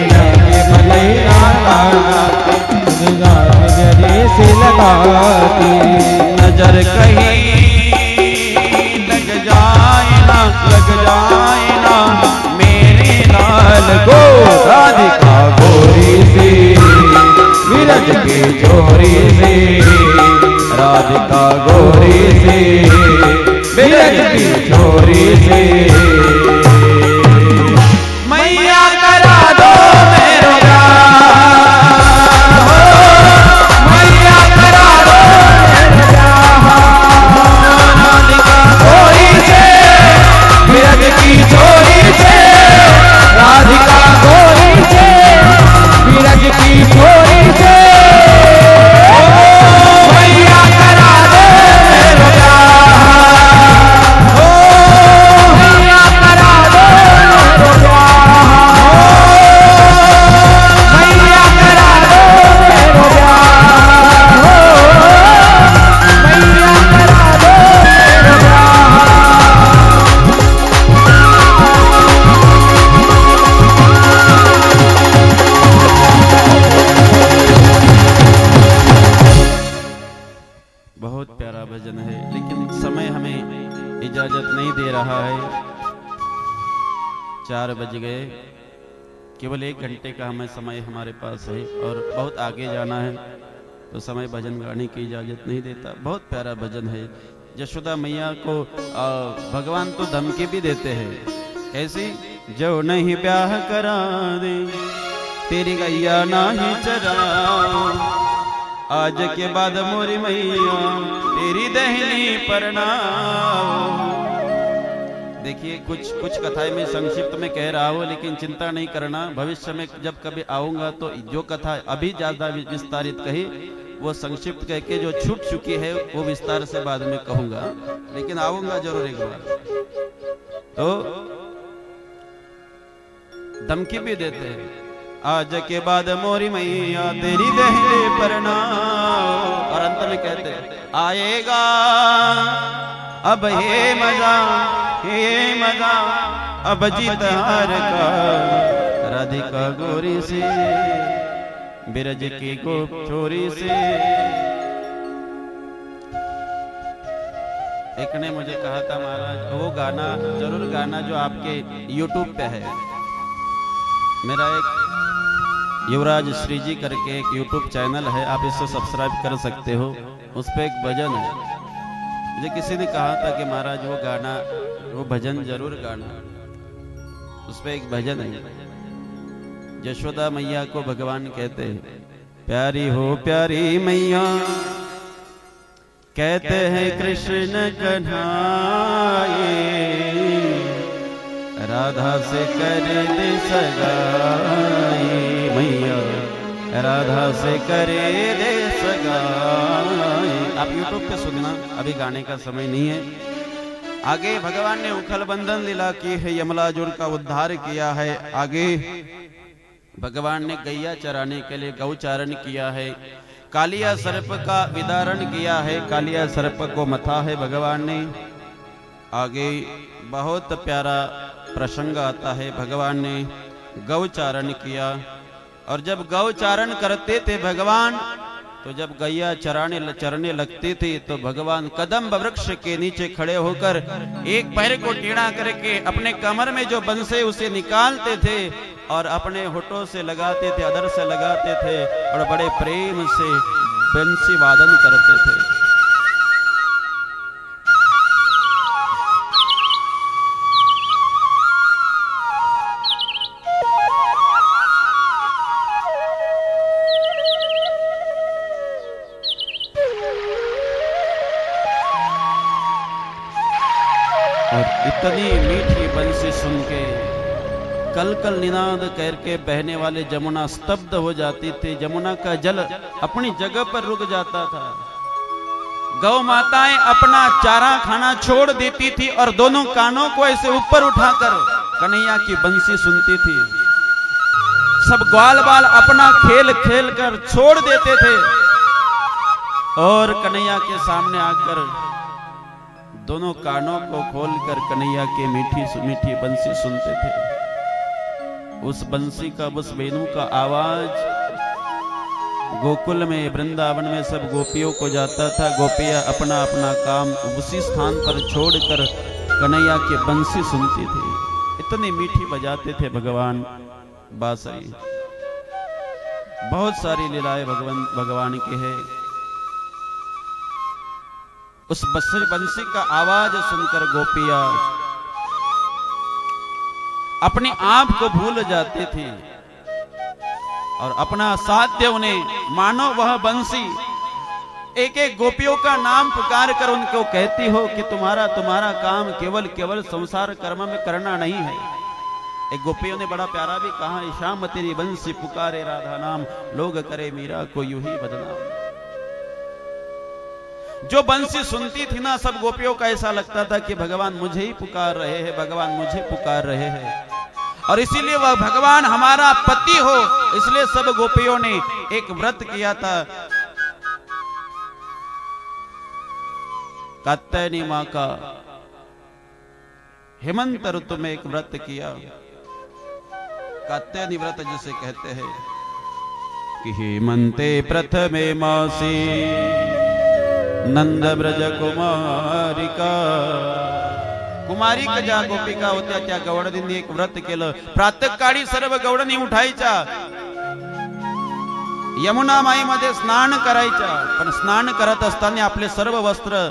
लेके बलैया कान्हा नजरे से लगाती, नजर कहीं लग जाए ना मेरे लाल को, राधिका गोरी से, विरज की छोरी से, राधिका गोरी से, विरज की छोरी से, मैया करा दो मेरो प्यार, मैया करा दो मेरो प्यार, राधिका गोरी से, विरज की छोरी से, राधिका गोरी से, विरज की छोरी से, इजाजत नहीं दे रहा है। 4 बज गए, केवल 1 घंटे का हमें समय हमारे पास है और बहुत आगे जाना है, तो समय भजन गाने की इजाजत नहीं देता। बहुत प्यारा भजन है। यशोदा मैया को भगवान तो धमकी भी देते हैं, कैसी? जो नहीं ब्याह करा दे तेरी गैया नहीं चराओ, आज के बाद मोरी मैया तेरी दहली परनाओ। देखिए कुछ कथाएं मैं संक्षिप्त में कह रहा हूँ, लेकिन चिंता नहीं करना, भविष्य में जब कभी आऊंगा तो जो कथा अभी ज्यादा विस्तारित कही वो संक्षिप्त कह के जो छूट चुकी है वो विस्तार से बाद में कहूंगा, लेकिन आऊंगा जरूर एक बार। तो धमकी भी देते हैं, आज के बाद मोरी मैया तेरी देहरे पर ना। और अंत में कहते आएगा अब हे मजा, अब जीत हार का, राधिका गोरी से बिरज की गोप छोरी से। एक ने मुझे कहा था महाराज वो गाना जरूर गाना जो आपके YouTube पे है। मेरा एक युवराज श्री जी करके एक YouTube चैनल है, आप इससे सब्सक्राइब कर सकते हो। उस पे एक भजन है, मुझे किसी ने कहा था कि महाराज वो गाना वो भजन जरूर गाना। उस पे एक भजन है, यशोदा मैया को भगवान कहते हैं प्यारी हो प्यारी मैया, कहते हैं कृष्ण कन्हाए, राधा से कर दे सगाई मैया, राधा से करे दे सगाई। आप YouTube पे सुनना, अभी गाने का समय नहीं है। आगे भगवान ने उखल बंधन लीला की है, यमलाजुर का उद्धार किया है। आगे भगवान ने गैया चराने के लिए गौचारण किया है, कालिया सर्प का विदारण किया है, कालिया सर्प को मथा है भगवान ने। आगे बहुत प्यारा प्रसंग आता है, भगवान ने गौचारण किया। और जब गौचारण करते थे भगवान, तो जब गैया चरने लगती थी तो भगवान कदम्ब वृक्ष के नीचे खड़े होकर एक पैर को टेढ़ा करके अपने कमर में जो बंसे उसे निकालते थे और अपने होठों से लगाते थे, अधर से लगाते थे और बड़े प्रेम से बंसी वादन करते थे। और इतनी मीठी बंसी सुन के कल कल निनाद करके बहने वाले जमुना स्तब्ध हो जाती थी। जमुना का जल अपनी जगह पर रुक जाता था। गौ माताएं अपना चारा खाना छोड़ देती थी और दोनों कानों को ऐसे ऊपर उठाकर कन्हैया की बंसी सुनती थी। सब ग्वाल बाल अपना खेल खेल कर छोड़ देते थे और कन्हैया के सामने आकर दोनों कानों को खोलकर कन्हैया की मीठी मीठी बंसी सुनते थे। उस बंसी का, उस वेणु का आवाज गोकुल में, वृंदावन में सब गोपियों को जाता था। गोपियां अपना अपना काम उसी स्थान पर छोड़कर कन्हैया की बंसी सुनती थी। इतनी मीठी बजाते थे भगवान बांसुरी। बहुत सारी लीलाएं भगवान की है। उस बंसी का आवाज सुनकर गोपियां अपने आप को भूल जाती थी और अपना साध्य उन्हें मानो वह बंसी एक एक गोपियों का नाम पुकार कर उनको कहती हो कि तुम्हारा काम केवल संसार कर्म में करना नहीं है। एक गोपियों ने बड़ा प्यारा भी कहा, श्याम तेरी बंसी पुकारे राधा नाम, लोग करे मीरा को यूं ही बदनाम। जो बंसी सुनती थी ना, सब गोपियों का ऐसा लगता था कि भगवान मुझे ही पुकार रहे हैं, भगवान मुझे पुकार रहे हैं। और इसीलिए वह भगवान हमारा पति हो, इसलिए सब गोपियों ने एक व्रत किया था। कात्यायनी मां का हेमंत ऋतु में एक व्रत किया, कात्यायनी व्रत जिसे कहते हैं कि हेमंते प्रथमे मासी नंद ब्रज कुमारिका। कुमारिका ज्या गोपिका होत्या त्या गवळणींनी एक व्रत केलं। प्रातःकाळी सर्व गवळणी उठायच्या, यमुना माईमध्ये स्नान करायच्या, पण स्नान करत असताना आपले सर्व वस्त्र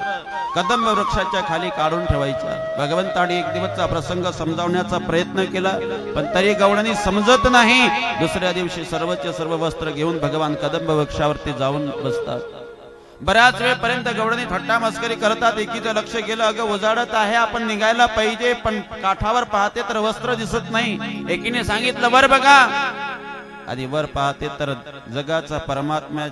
कदंब वृक्षाच्या खाली काढून ठेवायच्या। भगवंताने एक दिवसचा प्रसंग समजावण्याचा प्रयत्न केला, पण तरी गवळणी समजत नाही। दुसऱ्या दिवशी सर्वचे सर्व वस्त्र घेऊन भगवान कदंब वृक्षावरती जाऊन बसतात। बऱ्याच वेळपर्यंत गवळणी थट्टा मस्करी करतात। एकीचं लक्ष गेलं, अगं उजाडत आहे, आपण निघायला पाहिजे, पण काठावर पाहते तर वस्त्र दिसत नाही। एकीने सांगितलं वर बघा, आधी वर पाहते तर जगाचा परमात्मा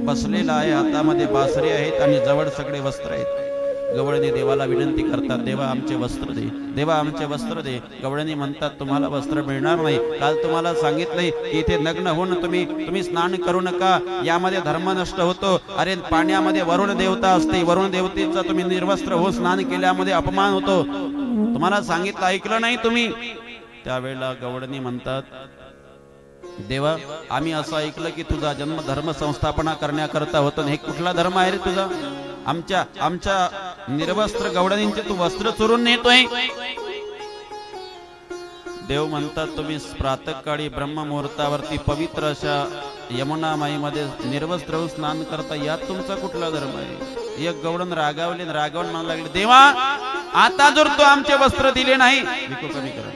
बसलेला आहे, हातामध्ये बासरी आहेत आणि जवळ सगळे वस्त्र आहेत। गवळणी देवाला विनंती करतात, देवा आमचे वस्त्र दे, देवा आमचे वस्त्र दे. गवळणी म्हणतात, तुम्हाला वस्त्र मिळणार नाही. काल तुम्हाला सांगितलंय की इथे नग्न होऊन तुम्ही स्नान करू नका, यामध्ये धर्म नष्ट होतो. अरे पाण्यामध्ये वरुण देवता असते, वरुण देवतेचा तुम्ही निर्वस्त्र हो स्नान केल्यामध्ये अपमान होतो. तुम्हाला सांगितलं, ऐकलं नाही तुम्ही. त्यावेळेला गवळणी म्हणतात, देवा आम्ही असं ऐकलं की तुझा जन्म धर्म संस्थापना करण्याकरता होतो. हे कुठला धर्म आहे रे तुझा? आमच्या निर्वस्त्र गवळणींचे तू वस्त्र चोरून नेतोय. देव म्हणतात, तुम्ही प्रातःकाळी ब्रह्म मुहूर्तावरती पवित्र अशा यमुना माईमध्ये निर्वस्त्र स्नान करता, यात तुमचा कुठला धर्म आहे? एक गवळण रागावून म्हणायला लागले, देवा आता जर तू आमचे वस्त्र दिले नाही, कमी करा,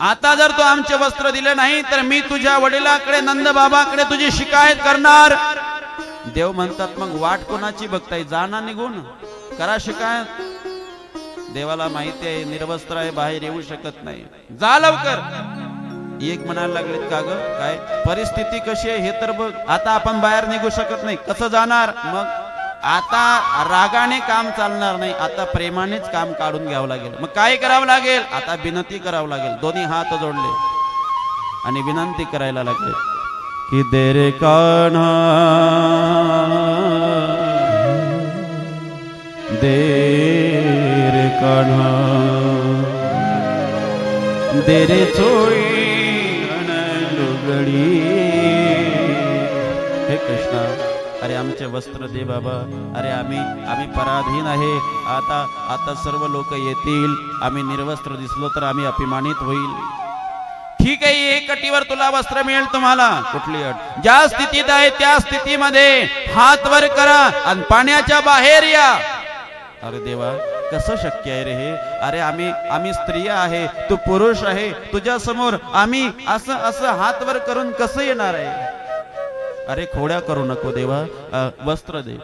आता जर तू आमचे वस्त्र दिले नाही तर मी तुझ्या वडिलाकडे नंद बाबाकडे तुझी शिकायत करणार. देव म्हणतात, मग वाट कोणाची बघताय? जाना निघून, करा शिकायत. देवाला माहिती आहे निर्वस्त्र आहे, बाहेर येऊ शकत नाही, जा लवकर. एक म्हणायला लागलेत, का ग काय परिस्थिती कशी आहे हे तर बघ, आता आपण बाहेर निघू शकत नाही, कसं जाणार? मग आता रागाने काम चालणार नाही, आता प्रेमानेच काम काढून घ्यावं लागेल. मग काय करावं लागेल? आता विनंती करावं लागेल. दोन्ही हात जोडले आणि विनंती करायला लागले की दे रे कान्हा दे रे कान्हा दे रे चोळी लुगडी. हे कृष्णा, अरे आमचे वस्त्र दे बाबा. अरे आम्ही पराधीन आहे. आता सर्व लोक येतील, आम्ही निर्वस्त्र दिसलो तर आम्ही अभिमानित होईल. ठीक आहे, एक अटीवर तुला वस्त्र मिळेल. तुम्हाला कुठली अट? ज्या स्थितीत आहे त्या स्थितीमध्ये हात वर करा आणि पाण्याच्या बाहेर या. अरे देवा, कसं शक्य आहे रे हे? अरे आम्ही स्त्रिया आहे, तू पुरुष आहे, तुझ्या समोर आम्ही असं हात वर करून कसं येणार आहे? अरे खोड्या करू नको देवा, वस्त्र दे.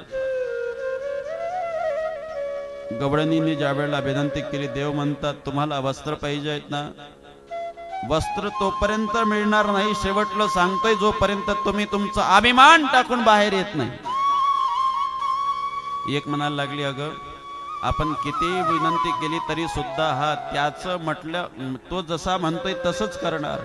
गवळणीने ज्या वेळेला विनंती केली, देव म्हणतात, तुम्हाला वस्त्र पाहिजे आहेत ना? वस्त्र तोपर्यंत मिळणार नाही, शेवटलं सांगतोय, जोपर्यंत तुम्ही तुमचा अभिमान टाकून बाहेर येत नाही. एक म्हणायला लागली, अगं आपण किती विनंती केली तरी सुद्धा हा त्याचं म्हटलं, तो जसा म्हणतोय तसंच करणार.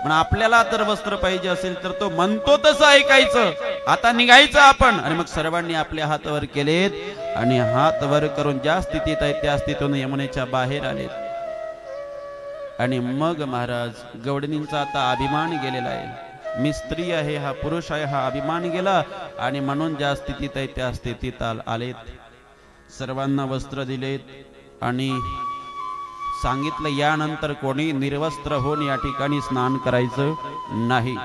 पण आपल्याला तर वस्त्र पाहिजे असेल तर तो म्हणतो तसं ऐकायचं. आता निघायचं आपण. आणि मग सर्वांनी आपले हात वर केलेत आणि हात वर करून ज्या स्थितीत आहे त्या स्थितीतून यमुनेच्या बाहेर आलेत. आणि मग महाराज, गवळणींचा आता अभिमान गेलेला आहे. मी स्त्री आहे, हा पुरुष आहे, हा अभिमान गेला. आणि म्हणून ज्या स्थितीत आहे त्या स्थितीत आलेत. सर्वांना वस्त्र दिलेत आणि सांगितलं, यानंतर कोणी निर्वस्त्र होऊन या ठिकाणी स्नान करायचं नाही.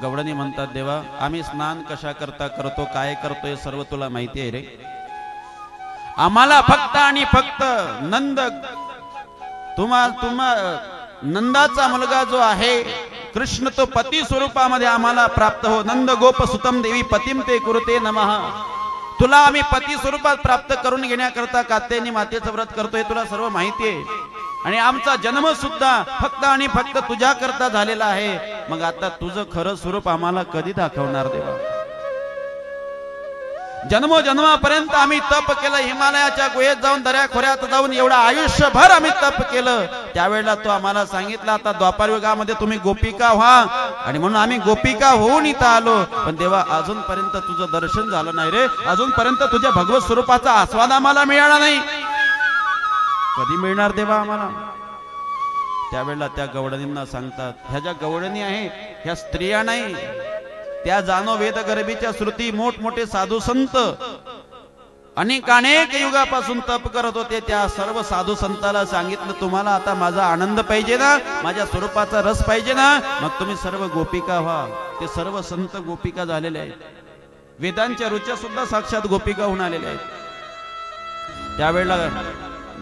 गवळणी म्हणतात, देवा आम्ही स्नान कशा करता करतो, काय करतोय सर्व तुला माहिती आहे रे. आम्हाला फक्त आणि फक्त नंदाचा मुलगा जो आहे कृष्ण, तो पती स्वरूपामध्ये आम्हाला प्राप्त हो. नंद गोप सुतम देवी पतिम ते कुरुते नमः. तुला आम्ही पती स्वरूपात प्राप्त करून घेण्याकरता कात्यायनी मातेचं व्रत करतोय, तुला सर्व माहिती आहे. आणि आमचा जन्म सुद्धा फक्त आणि फक्त तुझ्या करता झालेला आहे. मग आता तुझं खरं स्वरूप आम्हाला कधी दाखवणार देवा? जन्मोजन्मापर्यंत आम्ही तप केलं, हिमालयाच्या गुहेत जाऊन, दऱ्या खोऱ्यात जाऊन, एवढं आयुष्यभर आम्ही तप केलं. त्यावेळेला तो आम्हाला सांगितलं, आता द्वापार युगामध्ये तुम्ही गोपिका व्हा. आणि म्हणून आम्ही गोपिका होऊन इथं आलो. पण देवा अजूनपर्यंत तुझं दर्शन झालं नाही रे, अजूनपर्यंत तुझ्या भगवत स्वरूपाचा आस्वाद आम्हाला मिळाला नाही. कधी मिळणार देवा आम्हाला? त्यावेळेला त्या गवळणींना सांगतात, ह्या ज्या गवळणी आहेत ह्या स्त्रिया नाही, त्या जाणो वेद गर्भीच्या श्रुती, मोठमोठे साधू संत अनेक युगापासून तप करत होते. त्या सर्व साधू संताला सांगितलं, तुम्हाला आता माझा आनंद पाहिजे ना, माझ्या स्वरूपाचा रस पाहिजे ना, मग तुम्ही सर्व गोपिका व्हा. ते सर्व संत गोपिका झालेले आहेत. वेदांच्या रुच्या सुद्धा साक्षात गोपिका होऊन आलेल्या आहेत. त्यावेळेला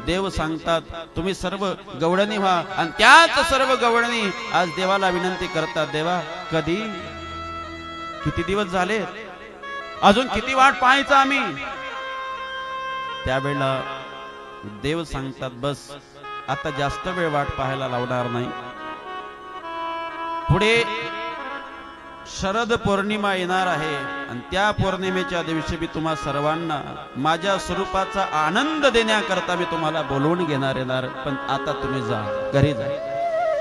देव सांगतात, तुम्ही सर्व गवळणी व्हा. आणि त्याच सर्व गवळणी आज देवाला विनंती करतात, देवा कधी, किती दिवस झाले, अजून किती वाट पाहायचं आम्ही? त्यावेळेला देव सांगतात, बस आता जास्त वेळ वाट पाहायला लावणार नाही. पुढे शरद पौर्णिमा येणार आहे आणि त्या पौर्णिमेच्या दिवशी मी तुम्हा सर्वांना माझ्या स्वरूपाचा आनंद देण्याकरता मी तुम्हाला बोलवून येणार, पण आता तुम्ही जा, घरी जा.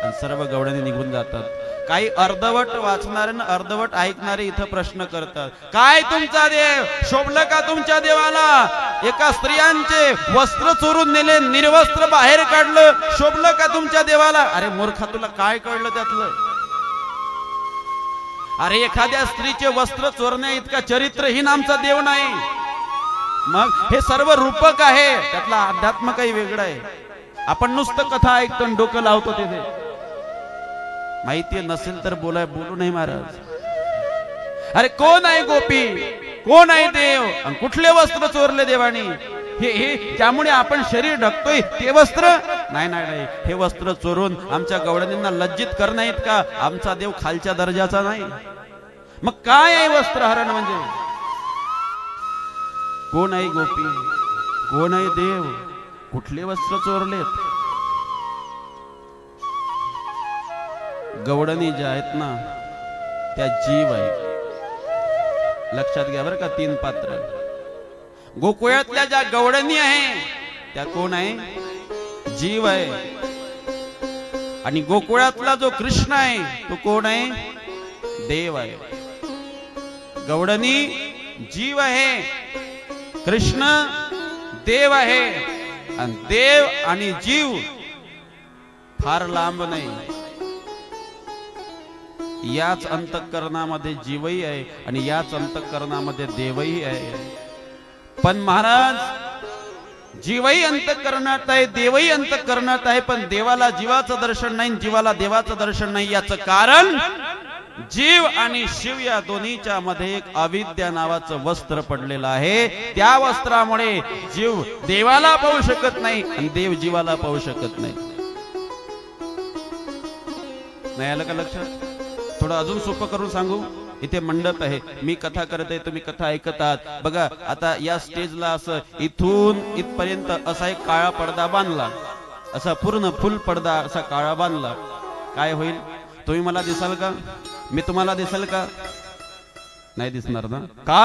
आणि सर्व गवळणी निघून जातात. काही अर्धवट वाचणारे आणि अर्धवट ऐकणारे इथं प्रश्न करतात, काय तुमचा देव शोभलं का तुमच्या देवाला? एका स्त्रियांचे वस्त्र चोरून नेले, निर्वस्त्र बाहेर काढलं, शोभलं का तुमच्या देवाला? अरे मूर्खा, तुला काय कळलं त्यातलं? अरे एखाद्या स्त्रीचे वस्त्र चोरण्या इतका चरित्रहीन आमचा देव नाही. मग हे सर्व रूपक आहे, त्यातला अध्यात्म काही वेगळं आहे. आपण नुसतं कथा ऐकतो आणि डोकं लावतो तिथे. माहिती नसेल तर बोलू नाही महाराज. अरे कोण आहे गोपी, कोण आहे देव, आणि कुठले वस्त्र चोरले देवानी? हे त्यामुळे आपण शरीर ढकतोय ते वस्त्र नाही नाही, हे वस्त्र चोरून आमच्या गवळणींना लज्जित करण्यात का? आमचा देव खालच्या दर्जाचा नाही. मग काय आहे वस्त्रहरण म्हणजे? कोण आहे गोपी, कोण आहे देव, कुठले वस्त्र चोरलेत? गवळणी ज्या आहेत ना त्या जीव आहे. लक्षात घ्या बरं का, 3 पात्र. गोकुळातल्या ज्या गवळणी आहे त्या कोण आहे? जीव आहे. आणि गोकुळातला जो कृष्ण आहे तो कोण आहे? देव आहे. गवळणी जीव आहे, कृष्ण देव आहे. आणि देव आणि जीव फार लांब नाही. याच अंतःकरणामध्ये जीवही आहे आणि याच अंतःकरणामध्ये देवही आहे. पण महाराज, जीवही अंतःकरणात आहे, देवही अंतःकरणात आहे, पण देवाला जीवाचं दर्शन नाही, जीवाला देवाचं दर्शन नाही. याचं कारण जीव आणि शिव या दोन्हीच्या मध्ये एक अविद्या नावाचं वस्त्र पडलेलं आहे. त्या वस्त्रामुळे जीव देवाला पाहू शकत नाही आणि देव जीवाला पाहू शकत नाही. नाही आलं का लक्षात? थोडं अजून सोपं करून सांगू. इथे मंडप आहे, मी कथा करते, तुम्ही कथा ऐकतात. बघा आता या स्टेजला असं इथून इथपर्यंत असा एक काळा पडदा बांधला, असा पूर्ण फुल पडदा असा काळा बांधला. काय होईल? तुम्ही मला दिसाल का? मी तुम्हाला दिसेल का? नाही दिसणार ना. का?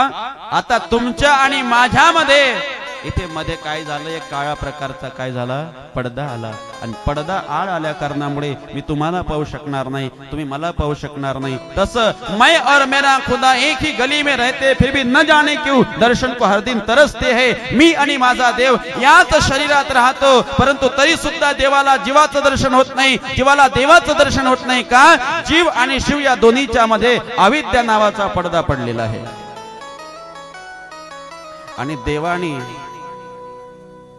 आता तुमच्या आणि माझ्यामध्ये इथे मध्ये काय झालं? एक काळा प्रकारचा काय झाला? पडदा आला. आणि पडदा आड आल्या कारणामुळे मी तुम्हाला पाहू शकणार नाही, तुम्ही मला पाहू शकणार नाही. तसं मैं और मेरा खुदा एक ही गली में रहते फिर भी न जाने क्यों दर्शन को हर दिन तरसते है. मी आणि माझा देव याच शरीरात राहतो, परंतु तरी सुद्धा देवाला जीवाचं दर्शन होत नाही, जीवाला देवाचं दर्शन होत नाही. का? जीव आणि शिव या दोन्हीच्या मध्ये अविद्या नावाचा पडदा पडलेला आहे. आणि देवानी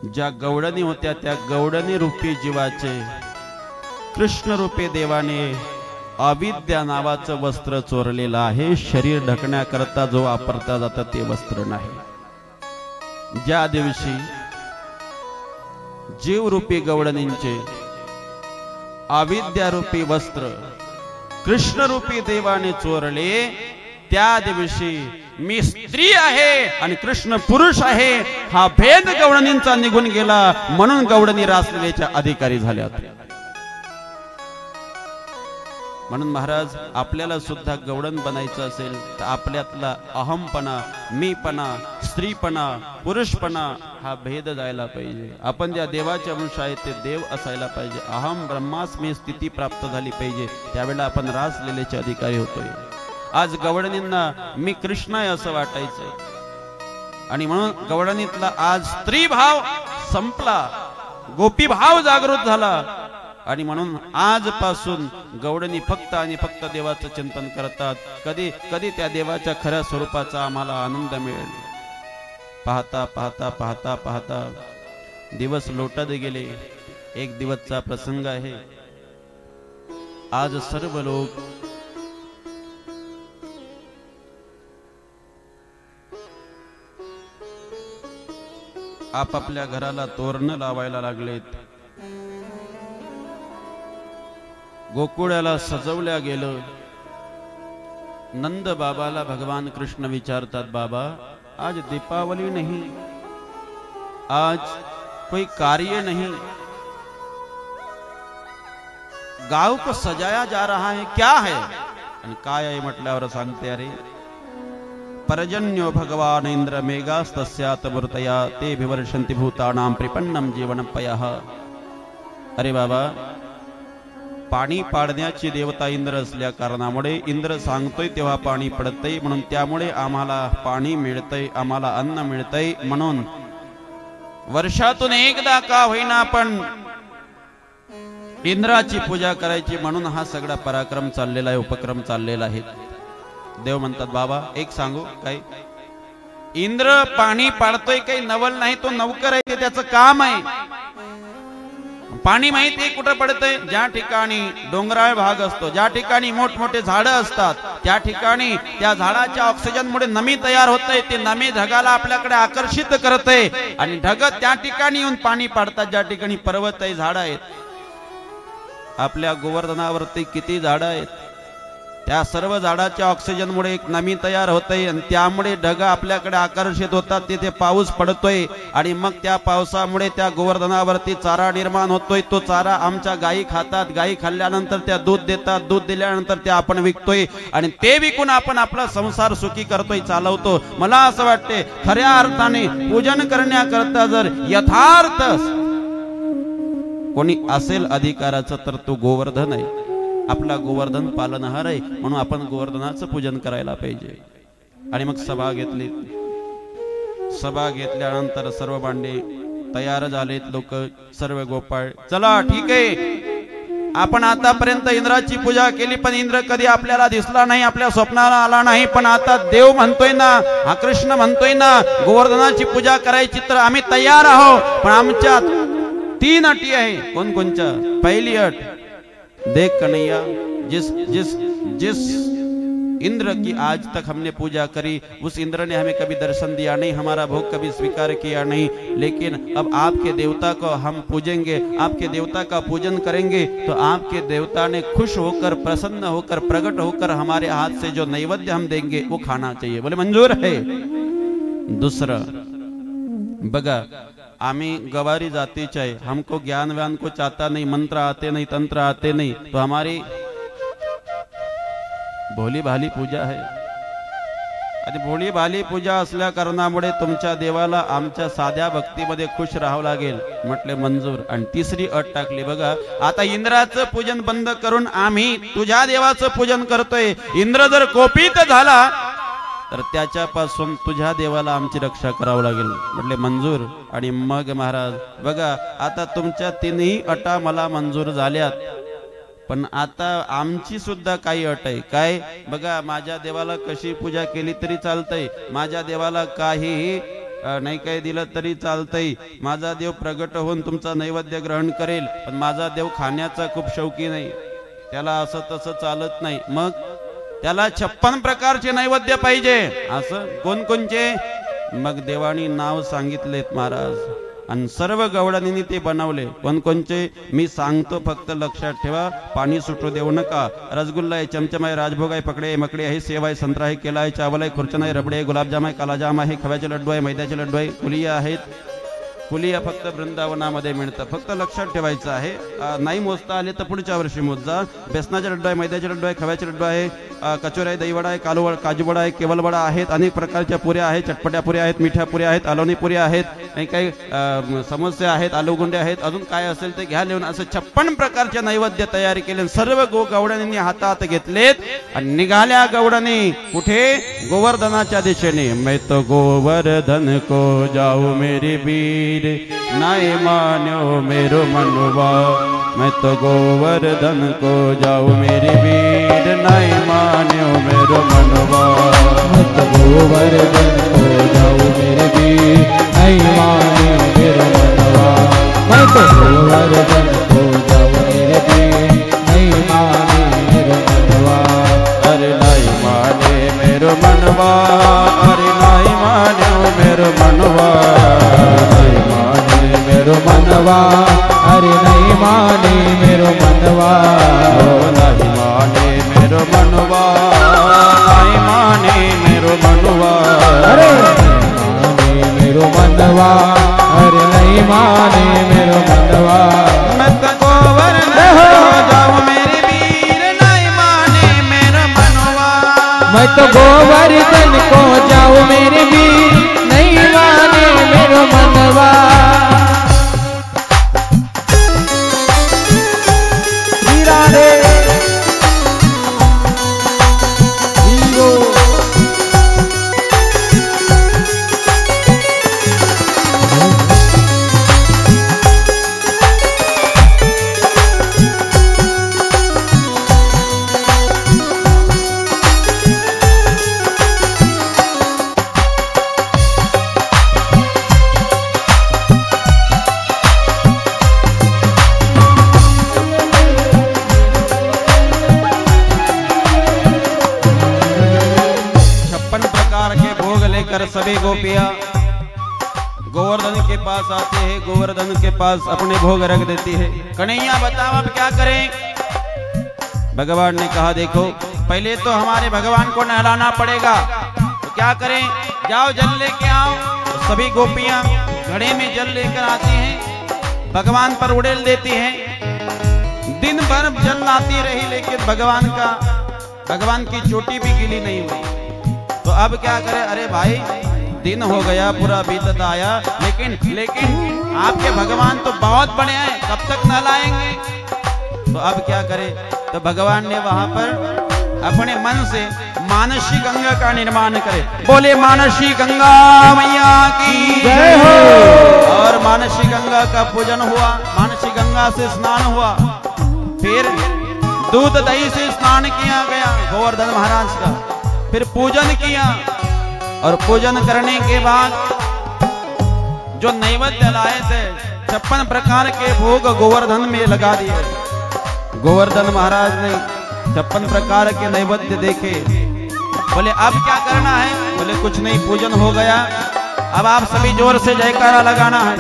ज्या गवळणी होत्या त्या गवळणी रूपी जीवाचे कृष्ण रूपी देवाने अविद्या नावाचं वस्त्र चोरलेलं आहे. शरीर ढकण्याकरता जो वापरता जातं ते वस्त्र नाही. ज्या दिवशी जीव रूपी गवळणींचे अविद्या रूपी वस्त्र कृष्ण रूपी देवाने चोरले, त्या दिवशी मी स्त्री आहे आणि कृष्ण पुरुष आहे हा भेद गवळणींचा निघून गेला. म्हणून गवळणी रासलीलेच्या अधिकारी झाल्या. म्हणून महाराज, आपल्याला सुद्धा गवळण बनायचं असेल तर आपल्यातला अहमपणा, मीपणा, स्त्रीपणा, पुरुषपणा हा भेद जायला पाहिजे. आपण ज्या देवाचे अंश आहे ते देव असायला पाहिजे. अहम ब्रह्मास्मी स्थिती प्राप्त झाली पाहिजे. त्यावेळेला आपण रासलीलेचे अधिकारी होतोय. आज गवळणींना मी कृष्ण आहे असं वाटायचं आणि म्हणून गवळणीतला आज स्त्री भाव संपला, गोपी भाव जागृत झाला. आणि म्हणून आजपासून गवळणी फक्त आणि फक्त देवाचं चिंतन करतात. कधी कधी त्या देवाच्या खऱ्या स्वरूपाचा आम्हाला आनंद मिळेल. पाहता पाहता पाहता पाहता दिवस लोटत गेले. एक दिवसचा प्रसंग आहे. आज सर्व लोक आपापल्या घराला तोरण लावायला लागलेत. गोकुळाला सजवल्या गेलं. नंद बाबाला भगवान कृष्ण विचारतात, बाबा आज दीपावली नहीं, आज कोई कार्य नहीं, गांव को सजाया जा रहा है, क्या है? आणि काय आहे म्हटल्यावर सांगते, अरे पर्जन्यो भगवान इंद्र मेघास्तस्यात मूर्तया ते विवर्षन्ति भूतानां प्रपन्नम जीवनपयः। अरे बाबा, पाणी पाडण्याची देवता इंद्र असल्या कारणामुळे इंद्र सांगतोय तेव्हा पाणी पडतंय, म्हणून त्यामुळे आम्हाला पाणी मिळतंय, आम्हाला अन्न मिळतंय। म्हणून वर्षातून एकदा का होईना पण इंद्राची पूजा करायची, म्हणून हा सगळा पराक्रम चाललेला आहे, उपक्रम चाललेला आहे। देव म्हणतात बाबा एक सांगू काय, इंद्र पाणी पाडतोय काही नवल नाही, तो नौकर आहे, ते त्याचं काम आहे। पाणी माहिती आहे कुठं पडतंय, ज्या ठिकाणी डोंगराळ भाग असतो, ज्या ठिकाणी मोठमोठे झाडं असतात, त्या ठिकाणी त्या झाडाच्या ऑक्सिजनमुळे नमी तयार होते, ते नमी ढगाला आपल्याकडे आकर्षित करते आणि ढग त्या ठिकाणी येऊन पाणी पाडतात ज्या ठिकाणी पर्वत आहे, झाडं आहेत। आपल्या गोवर्धनावरती किती झाडं आहेत, त्या सर्व झाडाच्या ऑक्सिजनमुळे एक नमी तयार होते आणि त्यामुळे ढग आपल्याकडे आकर्षित होतात, तिथे पाऊस पडतोय आणि मग त्या पावसामुळे त्या गोवर्धनावरती चारा निर्माण होतोय। तो चारा आमच्या गायी खातात, गायी खाल्ल्यानंतर त्या दूध देतात, दूध दिल्यानंतर त्या आपण विकतोय आणि ते विकून आपण आपला संसार सुखी करतोय, चालवतो। मला असं वाटते खऱ्या अर्थाने पूजन करण्याकरता जर यथार्थ कोणी असेल अधिकाराचं तर तो गोवर्धन आहे, आपला गोवर्धन पालनहार आहे, म्हणून आपण गोवर्धनाचं पूजन करायला पाहिजे। आणि मग सभा घेतली, सभा घेतल्यानंतर सर्व भांडे तयार झालेत, लोक सर्व गोपाळ, चला ठीक आहे, आपण आतापर्यंत इंद्राची पूजा केली पण इंद्र कधी आपल्याला दिसला नाही, आपल्या स्वप्नाला आला नाही, पण आता देव म्हणतोय ना, हा कृष्ण म्हणतोय ना गोवर्धनाची पूजा करायची, तर आम्ही तयार आहोत। पण आमच्या 3 अटी आहे। कोणकोणच्या? पहिली अट, देख कन्हैया, जिस जिस जिस इंद्र की आज तक हमने पूजा करी उस इंद्र ने हमें कभी दर्शन दिया नहीं, हमारा भोग कभी स्वीकार किया नहीं, लेकिन अब आपके देवता को हम पूजेंगे, आपके देवता का पूजन करेंगे तो आपके देवता ने खुश होकर, प्रसन्न होकर, प्रकट होकर हमारे हाथ से जो नैवेद्य हम देंगे वो खाना चाहिए। बोले मंजूर है। दूसरा बगा, आम्ही गवारी जातीचे आहे, हमको ज्ञान व्यान कुछ आता नहीं, मंत्र आते नहीं, तंत्र आते नहीं, तो हमारी भोली भाली पूजा है। आणि भोली भाली पूजा असल्या कारणामुळे तुमच्या देवाला आमच्या साध्या भक्तीमध्ये खुश राहावं लागेल। म्हटले मंजूर। आणि तिसरी अट टाकली बघा, आता इंद्राचं पूजन बंद करून आम्ही तुझ्या देवाचं पूजन करतोय, इंद्र जर कोपित झाला तर त्याच्यापासून तुझ्या देवाला आमची रक्षा करावी लागेल। म्हटले मंजूर। आणि मग महाराज बघा, आता तुमच्या 3ही अटा मला मंजूर झाल्यात, पण आता आमची सुद्धा काही अट आहे। काय? बघा, माझ्या देवाला कशी पूजा केली तरी चालतंय, माझ्या देवाला काहीही नाही काय दिलं तरी चालतंय, माझा देव प्रगट होऊन तुमचा नैवेद्य ग्रहण करेल, पण माझा देव खाण्याचा खूप शौकी नाही, त्याला असं तसं चालत नाही, मग त्याला 56 प्रकारचे नैवेद्य पाहिजे। असं कोणकोणचे? मग देवानी नाव सांगितलेत महाराज, आणि सर्व गवळणींनी ते बनवले। कोणकोणचे मी सांगतो, फक्त लक्षात ठेवा, पाणी सुटू देऊ नका। रसगुल्ला आहे, चमचम आहे, राजभोग आहे, पकडे आहे, मकडी आहे, सेव आहे, संत्रा आहे, केला आहे, चावल आहे, खुर्चन आहे, रबडी आहे, गुलाबजाम आहे, कालाजाम आहे, खव्याचे लड्डू आहे, मैद्याचे लड्डू आहे, कुलिया आहेत। कुलिया फक्त वृंदावनामध्ये मिळतं, फक्त लक्षात ठेवायचं आहे। नाही मोजता आले तर पुढच्या वर्षी मोजा। बेसनाचे लड्डू आहे, मैद्याचे लड्डू आहे, खव्याचे लड्डू आहे, कचोरी आहे, दहीवडा आहे, काजू वडा आहे, केवल वडा आहेत, अनेक प्रकारच्या पुऱ्या आहेत, चटपट्या पुऱ्या आहेत, मिठ्या पुऱ्या आहेत, अलोनी पुऱ्या आहेत, काही समोसे आहेत, आलूगुंडे आहेत, अजून काय असेल ते घ्या लिहून। असं 56 प्रकारचे नैवेद्य तयारी केले। सर्व गवळणींनी हातात घेतलेत आणि निघाल्या गवळणी कुठे? गोवर्धनाच्या दिशेने। मैं तो गोवर्धन को जाऊ मेरी बीर, नहीं मान्यो मेरो मनवा, मैं तो गोवर्धन को जाऊ मेरी बीर, नहीं मान्यो मेरो मनवा, मैं तो गोवर्धन को जाऊ मेरे बीर, नहीं मान्यो मेरो मनवा, मैं तो गोवर्धन को जाऊ मेरे बीर, नहीं मान्यो मेरो मनवा। अरे नहीं माने मेरो मनवा, अरे नहीं मान्यो मेरो मनवा, मेरो मनवा, अरे नहीं माने मेरो मनवा, नहीं मैं तो गोवर्धन को जाऊं मेरे वीर, नहीं माने मेरो मनवा। राधे सभी गोपियां गोवर्धन के पास आते हैं, गोवर्धन के पास अपने भोग रख देती है। कन्हैया बताओ अब क्या करें। भगवान ने कहा देखो पहले तो हमारे भगवान को नहलाना पड़ेगा, तो क्या करें, जाओ जल लेके आओ। तो सभी गोपियां घड़े में जल लेकर आती हैं, भगवान पर उड़ेल देती हैं। दिन भर जल लाती रही लेकिन भगवान की चोटी भी गीली नहीं हुई। तो अब क्या करे, अरे भाई दिन हो गया पूरा बीतता आया, लेकिन आपके भगवान तो बहुत बड़े हैं, कब तक नहलाएंगे। तो अब क्या करे, तो भगवान ने वहां पर अपने मन से मानसी गंगा का निर्माण करे। बोले मानसी गंगा मैया की जय हो। और मानसी गंगा का पूजन हुआ, मानसी गंगा से स्नान हुआ, फिर दूध दही से स्नान किया गया गोवर्धन महाराज का, फिर पूजन किया। और पूजन करने के बाद जो नैवेद्य लाए थे 56 प्रकार के भोग गोवर्धन में लगा दिए। गोवर्धन महाराज ने 56 प्रकार के नैवेद्य देखे। बोले अब क्या करना है, बोले कुछ नहीं, पूजन हो गया, अब आप सभी जोर से जयकारा लगाना है।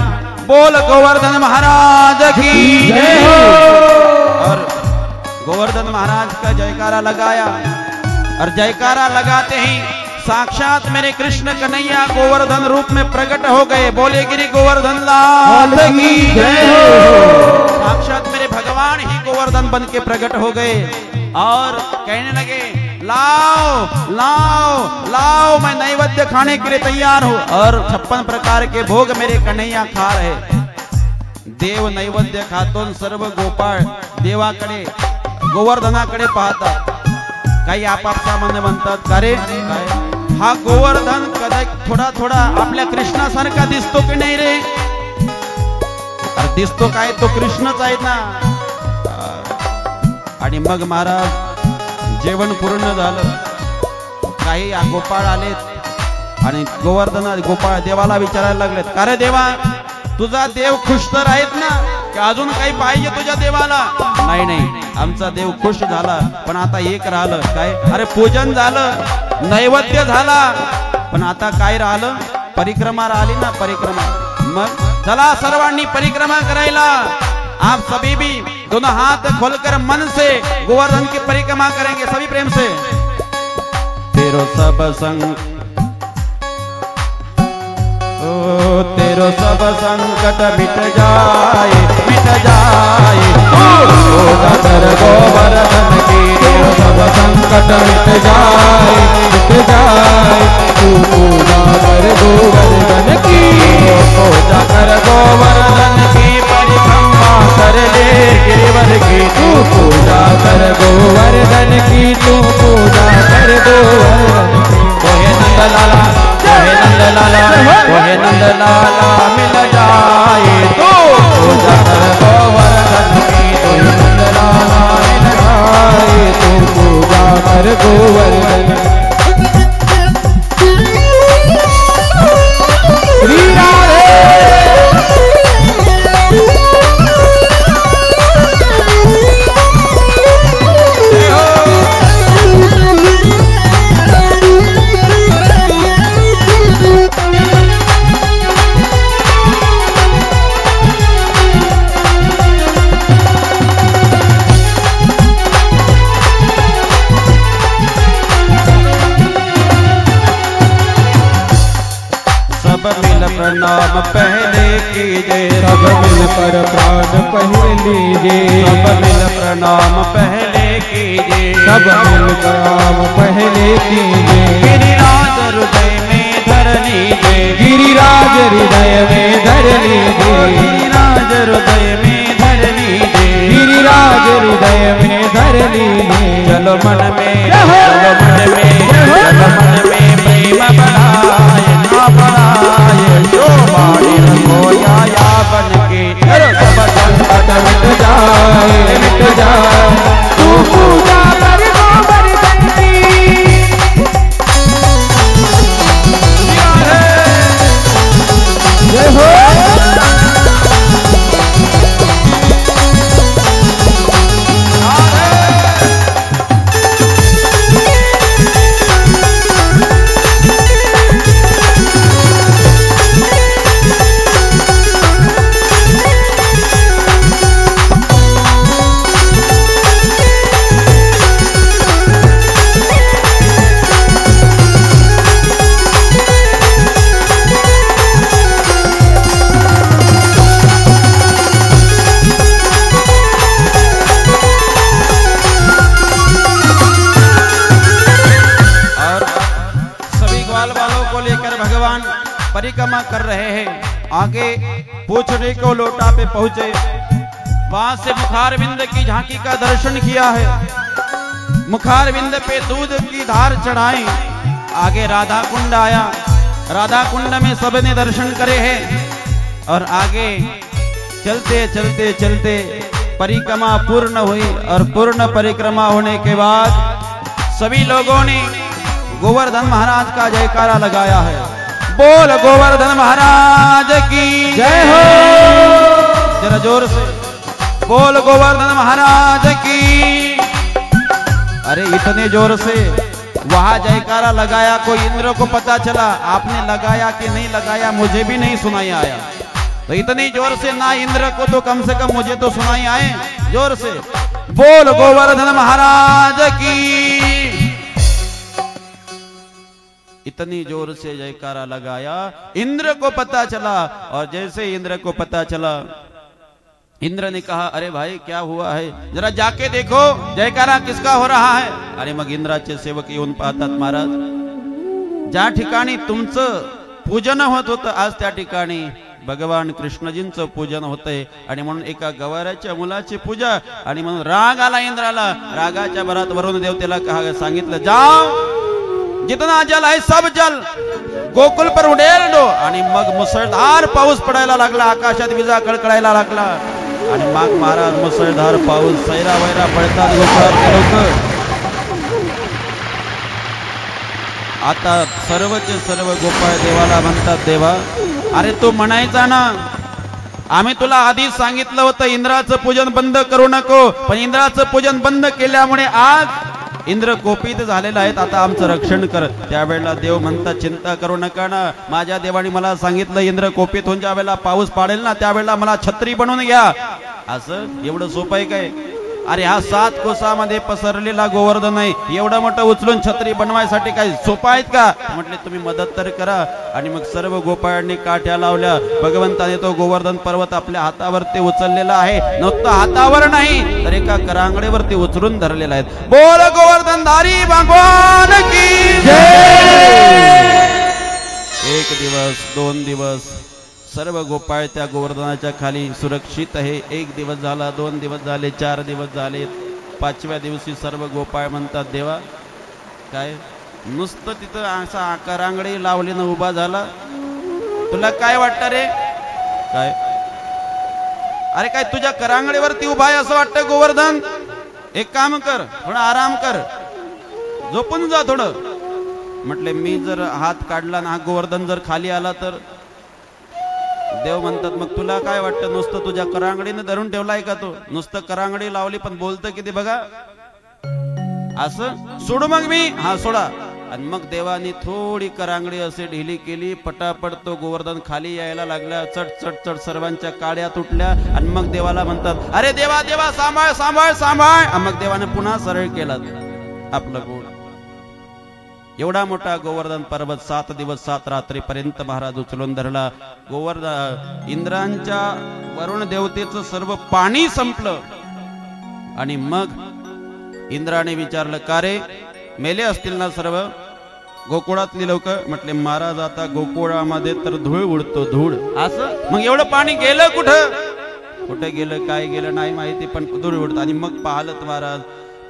बोल गोवर्धन महाराज की जय हो। और गोवर्धन महाराज का जयकारा लगाया, और जयकारा लगाते ही साक्षात मेरे कृष्ण कन्हैया गोवर्धन रूप में प्रकट हो गए। बोले गिरि गोवर्धन लाल की जय हो। साक्षात मेरे भगवान ही गोवर्धन बन के प्रकट हो गए और कहने लगे लाओ लाओ लाओ, मैं नैवेद्य खाने के लिए तैयार हूं। और 56 प्रकार के भोग मेरे कन्हैया खा रहे। देव नैवेद्य खातून सर्व गोपाळ देवाकडे गोवर्धनाकडे पाहतात। काही आपापसा मन म्हणतात का रे, हा गोवर्धन कदा थोडा थोडा आपल्या कृष्णासारखा दिसतो की नाही रे। अरे दिसतो काय, तो कृष्णच आहे ना। आणि मग महाराज जेवण पूर्ण झालं, काही गोपाळ आलेत आणि गोपाळ देवाला विचारायला लागलेत, का रे देवा तुझा देव खुश तर आहेत ना, की अजून काही पाहिजे तुझ्या देवाला। नाही नाही, आमचा देव खुश झाला, पण आता एक राहिलं काय, अरे पूजन झालं, नैवेद्य झाला, पण आता काय राहिलं, परिक्रमा राहिली ना, परिक्रमा। मग चला सर्वांनी परिक्रमा करायला। आप सभी भी दोनों हाथ खोलकर मन से गोवर्धन की परिक्रमा करेंगे, सभी प्रेम से। तेरो सब संग तेरो सब संकट मिट जाए मिट जाए। पूजा कर गोवर्धन की, तेरो सब संकट मिट जाए। तू पूजा कर गोवर्धन की, पूजा कर गोवर्धन की, परिक्रमा कर ले गिरिवर की। तू पूजा कर गोवर्धन की, तू पूजा कर गोवर्धन की। कोहे नंद लाला, कोहे नंद लाला, कोहे नंद लाला मिल जाए। तो पूजा कर गोवर्धन की, कोहे नंद लाला मिल जाए। तू पूजा कर गोवर्धन प्रणाम पहले कीजिए, सब मिलकर प्राण पहले लीजिए, सब मिल प्रणाम पहले कीजिए, सब मिलकर आम पहले कीजिए। गिरिराज हृदय में धर लीजिए, गिरिराज हृदय में धर लीजिए, गिरिराज हृदय में धर लीजिए, गिरिराज हृदय में धर लीजिए। चलो मन में, चलो मन में, चलो मन में प्रेम बढ़ाए ना बढ़ाए, जो बाणी खोया या बन के सब संकट मिट जाए, मिट जाए। तू पूजा कर गोवर्धन की। जय हो। परिक्रमा कर रहे हैं। आगे पूछने को लोटा पे पहुंचे, वहां से मुखारविंद की झांकी का दर्शन किया है। मुखारविंद पे दूध की धार चढ़ाई। आगे राधा कुंड आया, राधा कुंड में सबने दर्शन करे हैं। और आगे चलते चलते चलते परिक्रमा पूर्ण हुई। और पूर्ण परिक्रमा होने के बाद सभी लोगों ने गोवर्धन महाराज का जयकारा लगाया है। बोल गोवर्धन महाराज की जय हो। जरा जोर से बोल गोवर्धन महाराज की। अरे इतने जोर से वहां जयकारा लगाया, कोई इंद्र को पता चला। आपने लगाया कि नहीं लगाया मुझे भी नहीं सुनाई आया। तो इतनी जोर से ना इंद्र को तो कम से कम मुझे तो सुनाई आए। जोर से बोल गोवर्धन महाराज की। इतनी जोर से जयकारा लगाया, इंद्र को पता चला। और जैसे इंद्र को पता चला, इंद्र ने कहा अरे भाई क्या हुआ है, जरा जाके देखो जयकारा किसका हो रहा है। अरे मग इंद्राचे सेवक येऊन पाहतात, महाराज ज्या ठिकाणी तुमचं पूजन होत होतं आज त्या ठिकाणी भगवान कृष्णजींचं पूजन होतंय। आणि म्हणून एका गवाराच्या मुलाची पूजा। आणि म्हणून राग आला इंद्राला। रागाच्या भरात वरुण देवतेला कहा सांगितलं जाओ जितना जल आहे सब जल गोकुल पर उडेल दो। आणि मग मुसळधार पाऊस पडायला लागला, आकाशात विजा कळकळायला लागला। आणि मग महाराज मुसळधार पाऊस सैरा वैरा पडतात गोकुळातले लोक। आता सर्वचे सर्व गोपाळ देवाला म्हणतात, देवा अरे तू म्हणायचा ना, आम्ही तुला आधीच सांगितलं होतं इंद्राचं पूजन बंद करू नको, पण इंद्राचं पूजन बंद केल्यामुळे आज इंद्र कोपित झालेला आहेत, आता आमचं रक्षण कर। त्यावेळेला देव म्हणतात चिंता करू नका ना, माझ्या देवाने मला सांगितलं इंद्र कोपित होऊन ज्या वेळेला पाऊस पाडेल ना त्यावेळेला मला छत्री बनवून घ्या। असं एवढं सोपं आहे काय? अरे हा 7 कोसामध्ये पसरलेला गोवर्धन आहे, एवढं मोठं उचलून छत्री बनवायसाठी काय सोपं आहेत का? म्हटले तुम्ही मदत तर करा। आणि मग सर्व गोपाळांनी काठ्या लावल्या। भगवंताने तो गोवर्धन पर्वत आपल्या हातावरती उचललेला आहे, नुसतं हातावर नाही तर एका करांगडीवरती उचलून धरलेला आहे। बोल गोवर्धनधारी भगवान की जय। 1 दिवस 2 दिवस सर्व गोपाळ त्या गोवर्धनाच्या खाली सुरक्षित आहे। 1 दिवस झाला, 2 दिवस झाले, 4 दिवस झाले। 5व्या दिवशी सर्व गोपाळ म्हणतात देवा काय नुसतं तिथं असा आकारांगडी लावलीनं उभा झाला, तुला काय वाटतं रे? काय अरे काय तुझ्या करांगडीवरती उभा आहे असं वाटतं गोवर्धन? एक काम कर, थोडा आराम कर, झोपून जा थोडं। म्हटले मी जर हात काढला ना गोवर्धन जर खाली आला तर? देव म्हणतात मग तुला काय वाटतं, नुसतं तुझ्या करांगडीने धरून ठेवलाय का तो? नुसतं करांगडी लावली पण बोलतं किती बघा। असं सोडू मग मी? हा सोडा। आणि मग देवानी थोडी करांगडी असे ढिली केली, पटापट तो गोवर्धन खाली यायला लागला। चट चट चट सर्वांच्या काड्या तुटल्या। आणि मग देवाला म्हणतात अरे देवा देवा सांभाळ सांभाळ सांभाळ। मग देवाने पुन्हा सरळ केला आपलं गोड। एवढा मोठा गोवर्धन पर्वत 7 दिवस 7 रात्रीपर्यंत महाराज उचलून धरला. इंद्रांच्या वरुण देवतेचं सर्व पाणी संपलं. आणि मग इंद्राने विचारलं, का रे मेले असतील ना सर्व गोकुळातली लोक? म्हटले महाराज आता गोकुळामध्ये तर धूळ उडतो, धूळ. असं मग एवढं पाणी गेलं कुठं? कुठे गेलं काय गेलं नाही माहिती, पण धूळ उडत. आणि मग पाहलत महाराज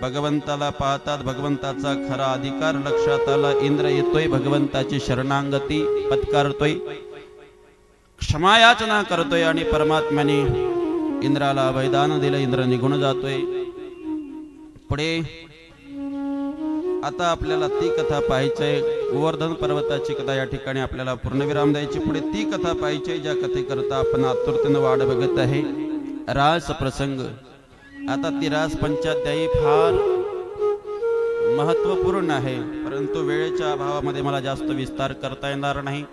भगवंताला पाहतात, भगवंताचा खरा अधिकार लक्षात आला. इंद्र येतोय, भगवंताची शरणांगती पत्कारतोय, क्षमायाचना करतोय आणि परमात्म्याने इंद्राला वैदान दिलं. इंद्र निघून जातोय. पुढे आता आपल्याला ती कथा पाहायचंय. गोवर्धन पर्वताची कथा या ठिकाणी आपल्याला पूर्णविराम द्यायची. पुढे ती कथा पाहायची ज्या कथेकरता आपण आतुरतेनं वाट बघत आहे. रास प्रसंग. आता ती रास पंचाध्यायी फार महत्वपूर्ण आहे, परंतु वेळेच्या अभावामध्ये मला जास्त विस्तार करता येणार नाही.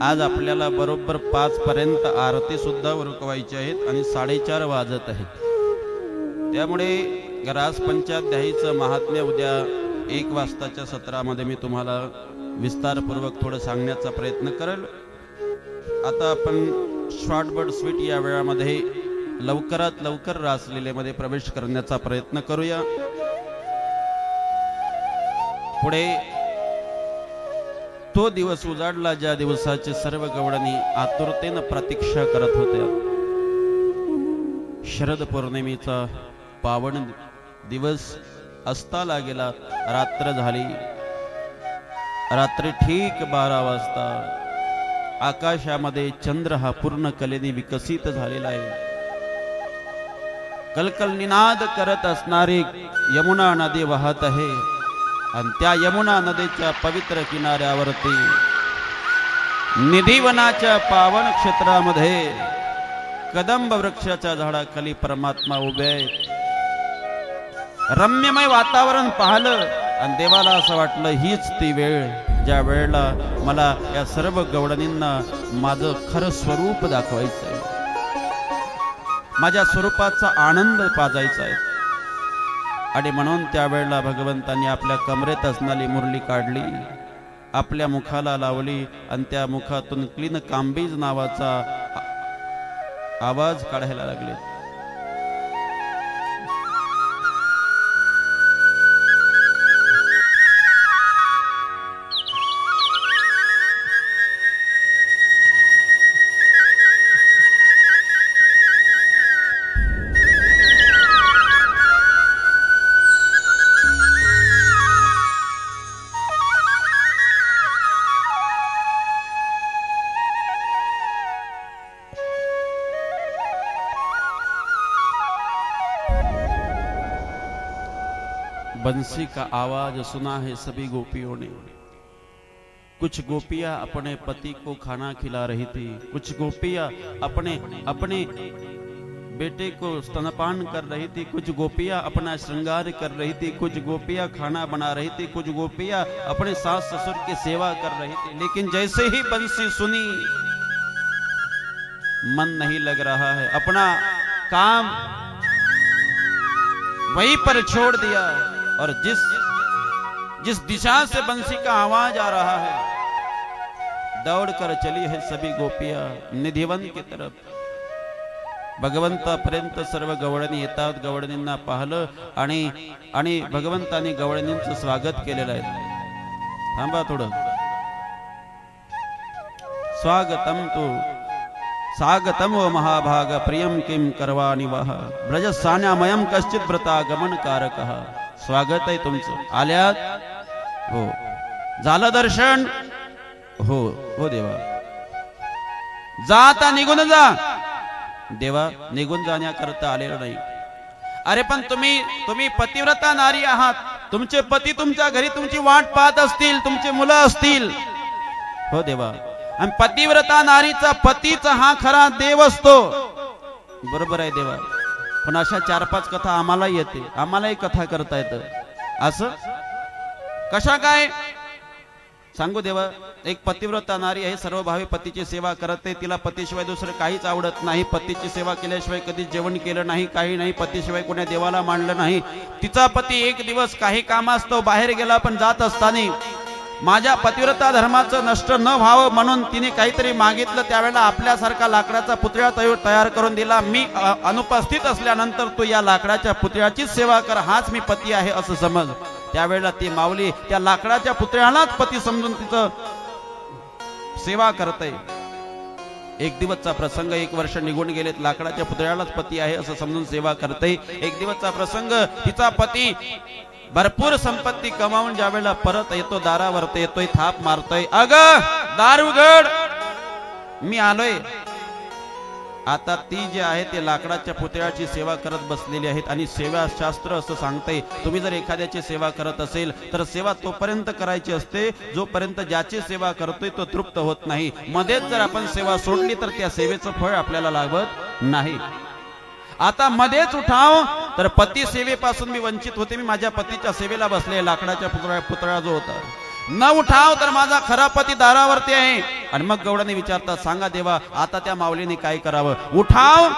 आज आपल्याला बरोबर 5 पर्यंत आरती सुद्धा उरकवायची आहेत आणि 4:30 वाजत आहेत. त्यामुळे रास पंचाध्यायीचं महात्म्य उद्या 1 वाजताच्या सत्रामध्ये मी तुम्हाला विस्तारपूर्वक थोडं सांगण्याचा प्रयत्न करेल. आता आपण शॉर्ट बट स्वीट या वेळामध्ये लवकरात लवकर रासलीलेमध्ये प्रवेश करण्याचा प्रयत्न करूया. पुढे तो दिवस उजाडला ज्या दिवसाचे सर्व गवळणी आतुरतेनं प्रतीक्षा करत होते. शरद पौर्णिमेचा पावन दिवस अस्ताला गेला. रात्र झाली. रात्री ठीक 12 वाजता आकाशामध्ये चंद्र हा पूर्ण कलेने विकसित झालेला आहे. कलकल निनाद करत असणारी यमुना नदी वाहत आहे आणि त्या यमुना नदीच्या पवित्र किनाऱ्यावरती निधिवनाच्या पावन क्षेत्रामध्ये कदंब वृक्षाच्या झाडाखाली परमात्मा उभे आहेत. रम्यमय वातावरण पाहलं आणि देवाला असं वाटलं हीच ती वेळ ज्या वेळेला मला या सर्व गवळणींना माझं खरं स्वरूप दाखवायचं आहे, माझ्या स्वरूपाचा आनंद पाजायचा आहे. आणि म्हणून त्यावेळेला भगवंतांनी आपल्या कमरेत असणारी मुरली काढली, आपल्या मुखाला लावली आणि त्या मुखातून क्लीन कांबीज नावाचा आवाज काढायला लागले. बंसी का आवाज सुना है सभी गोपियों ने. कुछ गोपियां अपने पति को खाना खिला रही थी, कुछ गोपियां अपने बेटे को स्तनपान कर रही थी, कुछ गोपियां अपना श्रृंगार कर रही थी, कुछ गोपियां खाना बना रही थी, कुछ गोपियां अपने सास ससुर की सेवा कर रही थी. लेकिन जैसे ही बंसी सुनी मन नहीं लग रहा है, अपना काम वहीं पर छोड़ दिया और जिस दिशा से बंसी का आवाज आ रहा है दौड़कर चली है सभी गोपियां निधिवन की तरफ. भगवंतापर्यंत सर्व गवळणी येतात. गवळणींना पाहलं आणि भगवंतांनी गवळणींचं स्वागत केलेलं आहे. थांबा थोडं. स्वागतम तू स्वागतम ओ महाभाग प्रियम किम करवाणि वह ब्रज सान्यामयम कश्चित व्रता गमन कारकः. स्वागत आहे तुमचं. आल्यात? हो. झालं दर्शन? हो हो देवा. जा आता निघून जा. देवा निघून जाण्याकरता आलेलं नाही. अरे पण तुम्ही पतिव्रता नारी आहात. तुमचे पती तुमच्या घरी तुमची वाट पाहत असतील, तुमचे मुलं असतील. हो देवा. आणि पतिव्रता नारीचा पतीचा हा खरा देव असतो. बरोबर आहे देवा. पण अशा 4-5 कथा आम्हालाही येते, आम्हालाही कथा करता येतं. असं कशा काय सांगू देवा. एक पतिव्रता नारी आहे, सर्व भावी पतीची सेवा करते, तिला पतीशिवाय दुसरं काहीच आवडत नाही, पतीची सेवा केल्याशिवाय कधी जेवण केलं नाही, काही नाही, पतीशिवाय कोण्या देवाला मानलं नाही. तिचा पती एक दिवस काही कामास्तव बाहेर गेला, पण जात असताना माझ्या पतिव्रता धर्माचं नष्ट न व्हावं म्हणून तिने काहीतरी मागितलं. त्यावेळेला आपल्यासारखा लाकडाचा पुतळा तयार करून दिला. मी अनुपस्थित असल्यानंतर तू या लाकडाच्या पुतळ्याचीच सेवा कर, हाच मी पती आहे असं समज. त्यावेळेला ती माऊली त्या लाकडाच्या पुतळ्यालाच पती समजून तिचं सेवा करते. एक दिवसचा प्रसंग, 1 वर्ष निघून गेलेत, लाकडाच्या पुतळ्यालाच पती आहे असं समजून सेवा करते. एक दिवसचा प्रसंग, तिचा पती भरपूर संपत्ती कमावून ज्या वेळेला परत येतो, दारावरती येतोय, थाप मारतोय, अग दार उघड, मी आलोय. आता ती जी आहे ते लाकडाच्या पुतळ्याची सेवा करत बसलेली आहेत आणि सेवा शास्त्र असं सांगते, तुम्ही जर एखाद्याची सेवा करत असेल तर सेवा तोपर्यंत करायची असते जोपर्यंत ज्याची सेवा करतोय तो तृप्त होत नाही. मध्येच जर आपण सेवा सोडली तर त्या सेवेचं फळ आपल्याला लागत नाही. आता मध्येच उठाव तर पती सेवेपासून मी वंचित होते, मी माझ्या पतीच्या सेवेला बसले, लाकडाच्या पुतळा जो होता. न उठाव तर माझा खरा पती दारावरती आहे. आणि मग गवळणी विचारतात, सांगा देवा आता त्या माऊलीने काय करावं? उठाव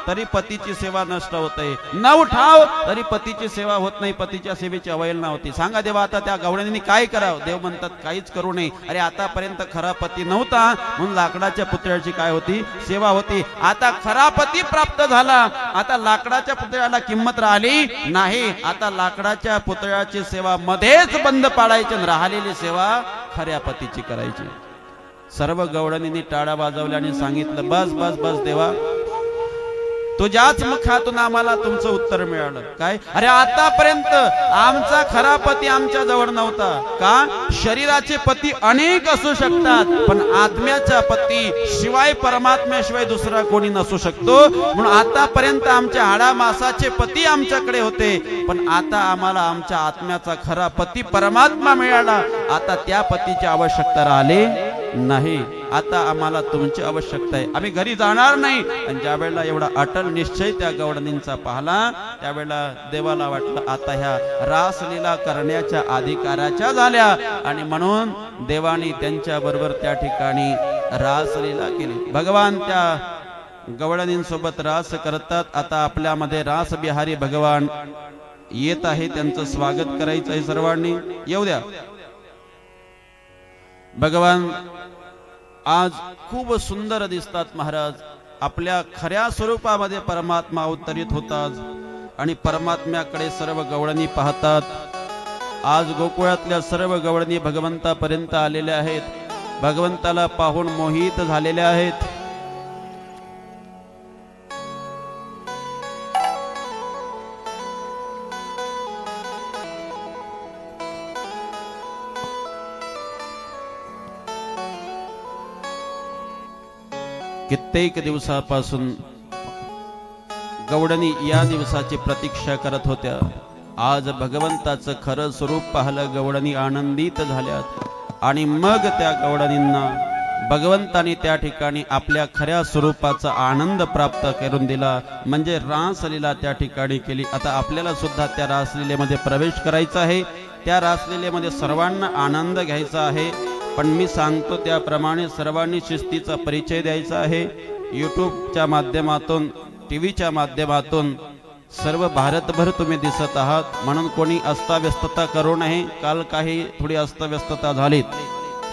तरी पतीची सेवा नष्ट होते, न उठाव तरी पतीची सेवा होत नाही, पतीच्या सेवेची अवहेलना होती. सांगा देवा आता त्या गवळणीने काय करावं? देव म्हणतात काहीच करू नये. अरे आतापर्यंत खरा पती नव्हता म्हणून लाकडाच्या पुतळ्याची काय होती? सेवा होती. आता खरा पती प्राप्त झाला, आता लाकडाच्या पुतळ्याला किंमत राहिली नाही. आता लाकडाच्या पुतळ्याची सेवा मध्येच बंद पाडायची, राहिलेली सेवा खऱ्या पतीची करायची. सर्व गवळणींनी टाळ्या वाजवल्या आणि सांगितलं, बस बस बस देवा, तुझ्याच मुखातून आम्हाला तुमचं उत्तर मिळालं. काय? अरे आतापर्यंत आमचा खरा पती आमच्या जवळ नव्हता. का? शरीराचे पती अनेक असू शकतात, पण आत्म्याचा पती शिवाय परमात्म्याशिवाय दुसरा कोणी नसू शकतो. म्हणून आतापर्यंत आमच्या हाडामासाचे पती आमच्याकडे होते, पण आता आम्हाला आमच्या आत्म्याचा खरा पती परमात्मा मिळाला. आता त्या पतीची आवश्यकता राहिली नाही, आता आम्हाला तुमची आवश्यकता आहे. आम्ही घरी जाणार नाही. आणि ज्या वेळेला एवढा अटल निश्चय त्या गवळणींचा पाहला, त्यावेळेला देवाला वाटलं आता ह्या रासलीला करण्याच्या अधिकाराच्या झाल्या. आणि म्हणून देवानी त्यांच्या बरोबर त्या ठिकाणी रासलीला केली. भगवान त्या गवळणींसोबत रास करतात. आता आपल्यामध्ये रास बिहारी भगवान येत आहे, त्यांचं स्वागत करायचं आहे. सर्वांनी येऊ द्या. भगवान आज खूप सुंदर दिसतात महाराज. आपल्या खऱ्या स्वरूपामध्ये परमात्मा अवतरित होतात आणि परमात्म्याकडे सर्व गवळणी पाहतात. आज गोकुळातल्या सर्व गवळणी भगवंतापर्यंत आलेल्या आहेत, भगवंताला पाहून मोहित झालेल्या आहेत. कित्येक दिवसापासून गवळणी या दिवसाची प्रतीक्षा करत होत्या. आज भगवंताचं खरं स्वरूप पाहिलं, गवळणी आनंदित झाल्यात. आणि मग त्या गवळणींना भगवंताने त्या ठिकाणी आपल्या खऱ्या स्वरूपाचा आनंद प्राप्त करून दिला, म्हणजे रासलीला त्या ठिकाणी केली. आता आपल्याला सुद्धा त्या रासलीलेमध्ये प्रवेश करायचा आहे, त्या रासलीलेमध्ये सर्वांना आनंद घ्यायचा आहे. पण मी सांगतो त्याप्रमाणे सर्वांनी शिस्तीचा परिचय द्यायचा आहे. यूट्यूबच्या माध्यमातून, टीव्हीच्या माध्यमातून सर्व भारतभर तुम्ही दिसत आहात, म्हणून कोणी अस्ताव्यस्तता करू नये. काल काही थोडी अस्ताव्यस्तता झालीत,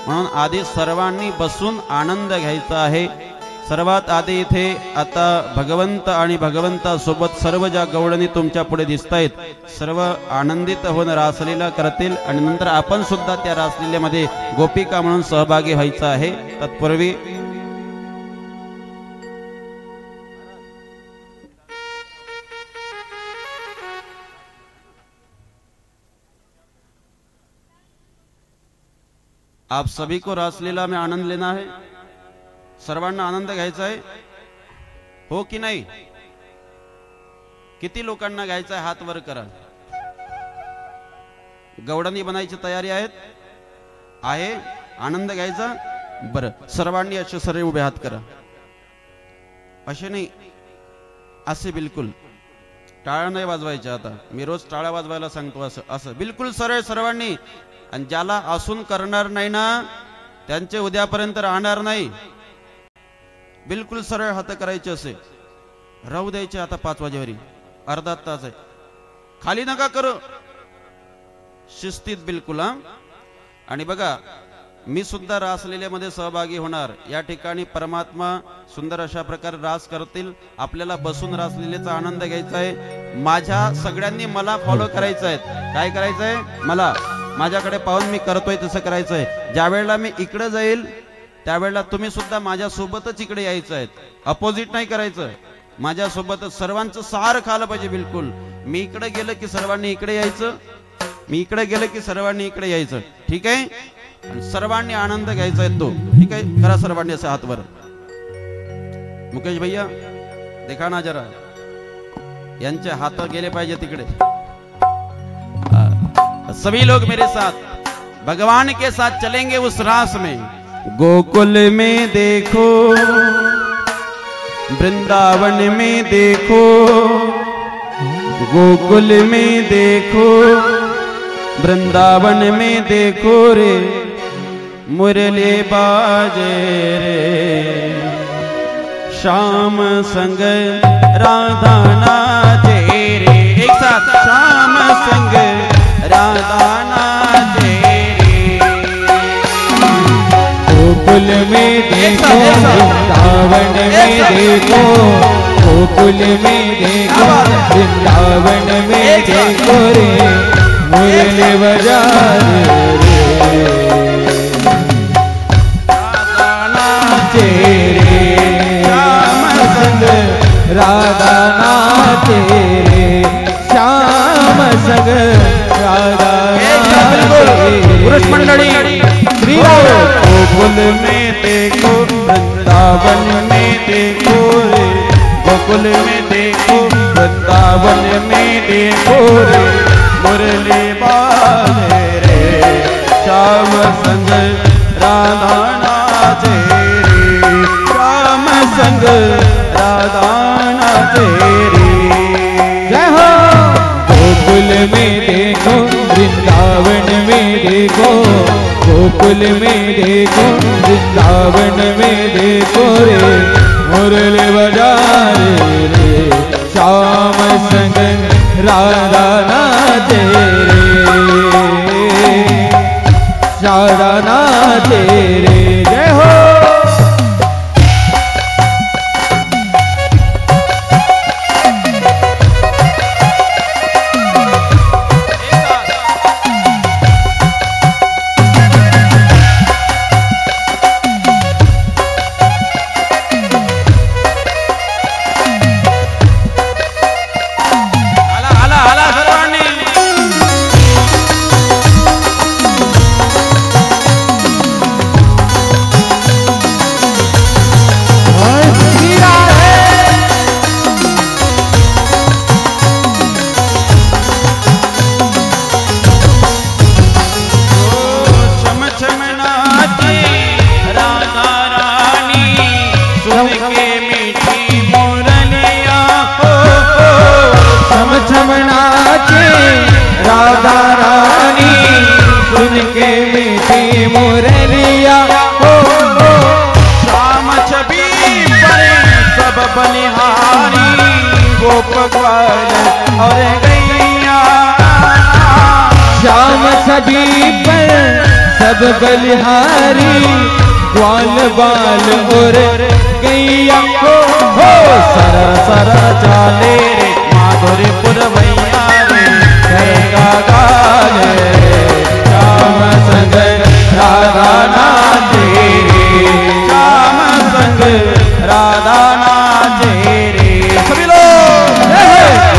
म्हणून आधी सर्वांनी बसून आनंद घ्यायचा आहे. सर्वात आधी इथे आता भगवंत आणि भगवंतासोबत सर्व ज्या गवळणी तुमच्या पुढे दिसत आहेत, सर्व आनंदित होऊन रासलीला करतील. आणि नंतर आपण सुद्धा त्या रासलीलेमध्ये गोपिका म्हणून सहभागी व्हायचं आहे. तत्पूर्वी आप सभी को रासलीला में आनंद लेना है. सर्वांना आनंद घ्यायचा आहे, हो की नाही? किती लोकांना घ्यायचा आहे? हात वर करा. गवळणी बनायची तयारी आहे? आनंद घ्यायचा? बरं, सर्वांनी असे सरळ उभे हात करा. असे नाही, असे बिलकुल. टाळ्या नाही वाजवायच्या. आता मी रोज टाळ्या वाजवायला सांगतो. असं असं बिलकुल सरळ सर्वांनी. आणि ज्याला असून करणार नाही ना त्यांचे उद्यापर्यंत राहणार नाही. बिलकुल सरळ हात करायचे असे राहू द्यायचे. आता 5 वाजेवरी अर्धा तास आहे, खाली नका करू, शिस्तीत बिलकुल. हा आणि बघा मी सुद्धा रासलीलेमध्ये सहभागी होणार. या ठिकाणी परमात्मा सुंदर अशा प्रकारे रास करतील. आपल्याला बसून रासलीलेचा आनंद घ्यायचा आहे. माझ्या सगळ्यांनी मला फॉलो करायचं आहे. काय करायचं आहे? मला माझ्याकडे पाहून मी करतोय तसं करायचं आहे. ज्या वेळेला मी इकडे जाईल त्यावेळेला तुम्ही सुद्धा माझ्या सोबतच इकडे यायचं आहे. अपोजिट नाही करायचं, माझ्या सोबतच सर्वांचं सार खालं पाहिजे बिलकुल. मी इकडे गेलं की सर्वांनी इकडे यायचं, मी इकडे गेलं की सर्वांनी इकडे यायचं. ठीक आहे? सर्वांनी आनंद घ्यायचा आहे तो. ठीक आहे, करा सर्वांनी असे हातवर. मुकेश भैया देखा ना जरा, यांचे हाथ गेले पाहिजे तिकडे. सभी लोग मेरे साथ भगवान के साथ चलेंगे उस रास में. गोकुल में देखो, वृंदावन में देखो, गोकुल में देखो, वृंदावन में देखो रे, मुरली बाजे रे, श्याम संग राधा नाचे रे. एक साथ, श्याम संग राधा नाचे रे. गोकुल में देखो, वृंदावन में देखो, गोकुल में देखो, वृंदावन में देखो रे, मुरली बजा रे, राधा नाचे रे, श्याम संग राधा नाचे रे, श्याम संग राधा पुरुष मंडली. गोकुल में देखो, वृंदावन में देखो रे, गोकुल में देखो, वृंदावन में देखो रे, मुरली बाजे रे, श्याम संग राधा नाचे रे, श्याम संग राधा नाचे रे. जय हो. गोकुल में देखो, वृंदावन में देखो, गोकुल में देखो, वृंदावन में देखो रे, मुरली बजा रे, श्याम संग राधा नाचे रे, राधा नाचे रे. जय हो. राधा रानी सुन के मीठी मुरलिया हो, श्याम छवि पर सब बलिहारी, गोप ग्वाल और गैया. श्याम छवि पर सब बलिहारी, ग्वाल बाल और गैया हो. सरर सरर चाले रे माधुरीपुर भैया रे, गैया गाले श्याम संग राधा नाचे रे, श्याम संग राधा नाचे रे. सभी लोग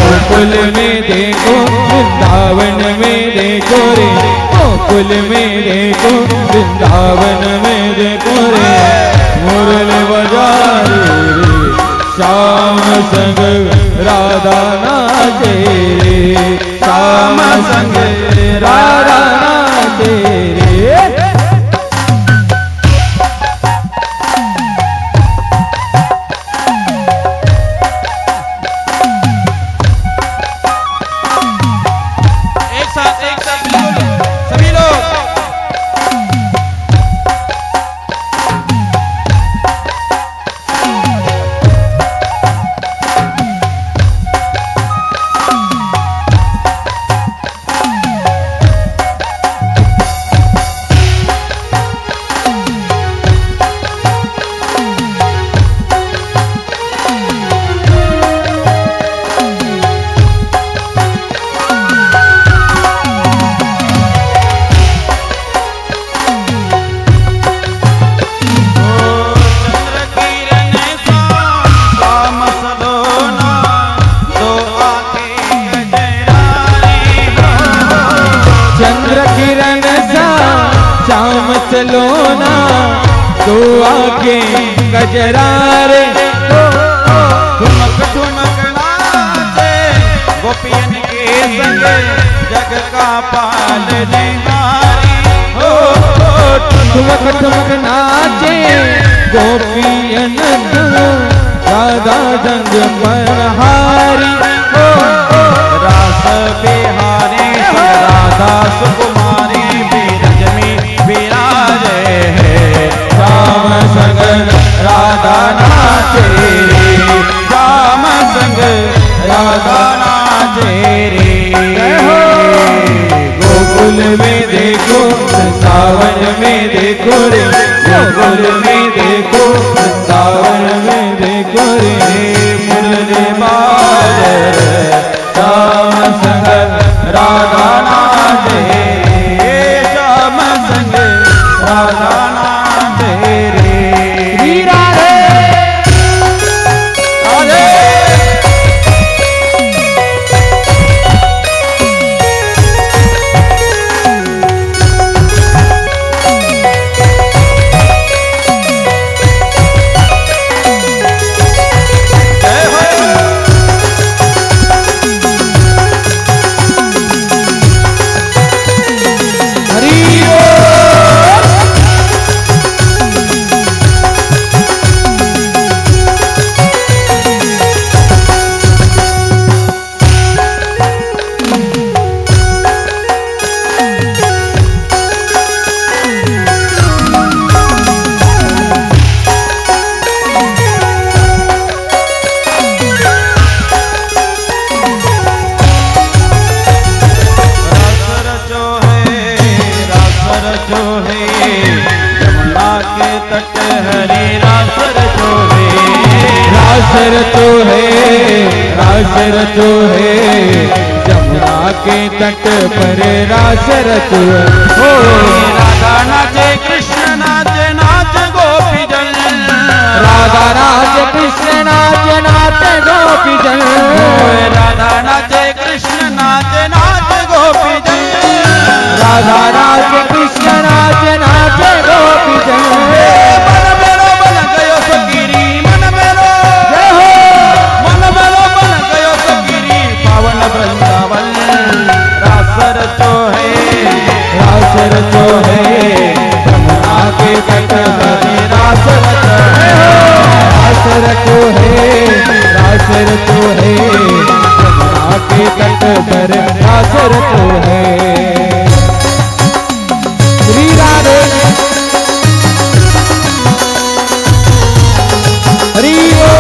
गोकुल में देखो, वृंदावन में देखो रे, गोकुल में देखो, वृंदावन में देखो रे, मुरली बजा रे, श्याम संग राधा नाचे रे, श्याम संग राधा नाचे रे. एक साथ बिल्कुल सभी लोग. चंद्र किरण सा शाम चलो ना तो आके गजरा रे ठुमक ठुमक नाचे गोपियन के संग जग का पालने हारी हो। ठुमक ठुमक नाचे गोपियन राधा संग मनहारी हो। रास बिहारी राधा सुकुमारी बीरज में विराजे राम संग राधा नाचे राम संग राधा नाचे रे। गोकुल में देखो वृंदावन में देखो रे गोकुल में देखो वृंदावन में देखो रे मुरली बाज राम संग राधा नाचे श्याम संग राधा नाचे रे। वीरा रे रास रचो है जमुना के तट पर रास रचो हो। राधा नाचे कृष्ण नाचे नाच गोपी जन राधा नाच कृष्ण नाच नाच गोपी जन राधा नाचे कृष्ण नाचे नाच गोपी जन राधा नाच कृष्ण नाच नाच गोपी जन मन मेरो बन गयो सगिरी मन मेरो जय हो मन मेरो बन गयो सगिरी पावन वृंदावन रास रचो है जमुना के तट पर रास रचो है रास रचो है जमुना के तट पर रास रचो है। श्री राधे हरि बोल।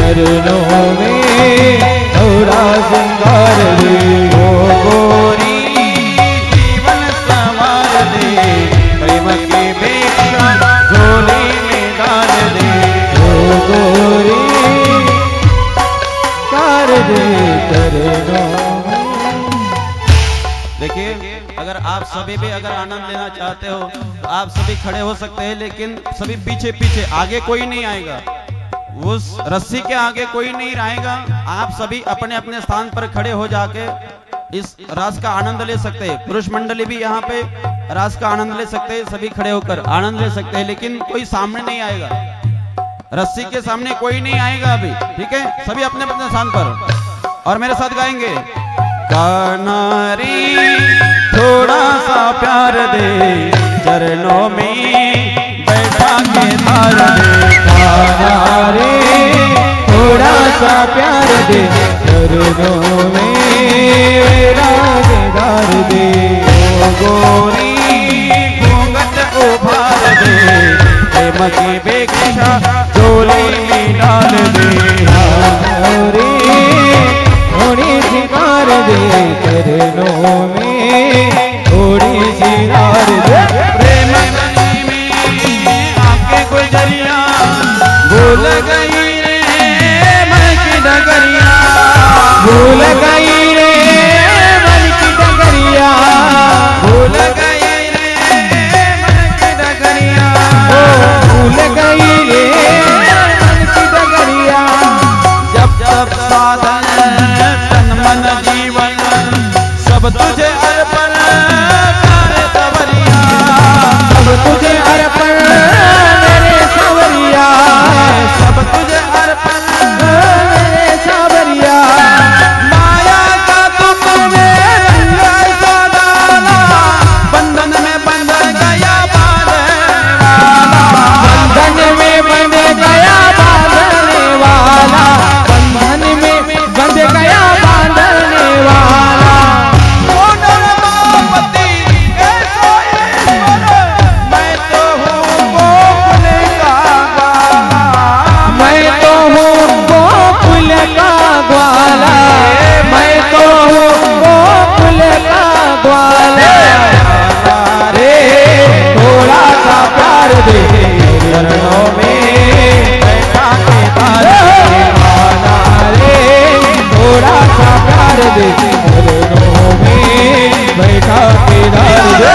चरणों में थोड़ा श्रृंगार दे ओ गोरी जीवन संवार दे प्रेम की भिक्षा झोली में डाल दे ओ गोरी कार दे चरणों में। देखिए अगर आप सभी भी अगर आनंद लेना चाहते हो तो आप सभी खड़े हो सकते हैं, लेकिन सभी पीछे पीछे, आगे कोई नहीं आएगा, उस रस्सी के आगे कोई नहीं रहेगा। आप सभी अपने अपने स्थान पर खड़े हो जाके इस रास का आनंद ले सकते हैं। पुरुष मंडली भी यहाँ पे रास का आनंद ले सकते हैं, सभी खड़े होकर आनंद ले सकते हैं, लेकिन कोई सामने नहीं आएगा। रस्सी के सामने कोई नहीं आएगा अभी, ठीक है? सभी अपने अपने स्थान पर और मेरे साथ गाएंगे। कानारी थोड़ा सा प्यार दे, चरणों में बैठा के धार दे। कानारी थोड़ा सा प्यार दे, चरणों में बैठा के धार दे। ओ गोरी घूंघट उभार दे, प्रेम की बेखशा चोली में डाल दे। कानारी थोड़ी सी प्यार दे, चरणों में थोड़ी सी धार दे। प्रेम गली में आके गुजरिया भूल गई रे मन की डगरिया, भूल गई रे मन की डगरिया, भूल गई रे मन की डगरिया, भूल गई रे मन की डगरिया। जब जब साधन तन मन जीवन सब तुझे अर्पण कर सवरिया, सब तुझे अर्पण मेरे सावरिया, सब तुझे अर्पण मेरे सावरिया। माया का तुमने रंग ऐसा डाला, बंधन में बंध गया बांधने वाला, बंधन में बंध गया बांधने वाला, बंधन में बंध गया बांधने वाला। ओ नरमापति ऐसो ईश्वर, मैं तो हूँ गोकुल का ग्वाला, मैं तो हूँ गोकुल का ग्वाला, मैं तो हूँ गोकुल का ग्वाला। रे थोड़ा सा प्यार दे, चरणों में बैठा के धार दे। वाला रे थोड़ा सा प्यार दे, चरणों में बैठा के धार दे।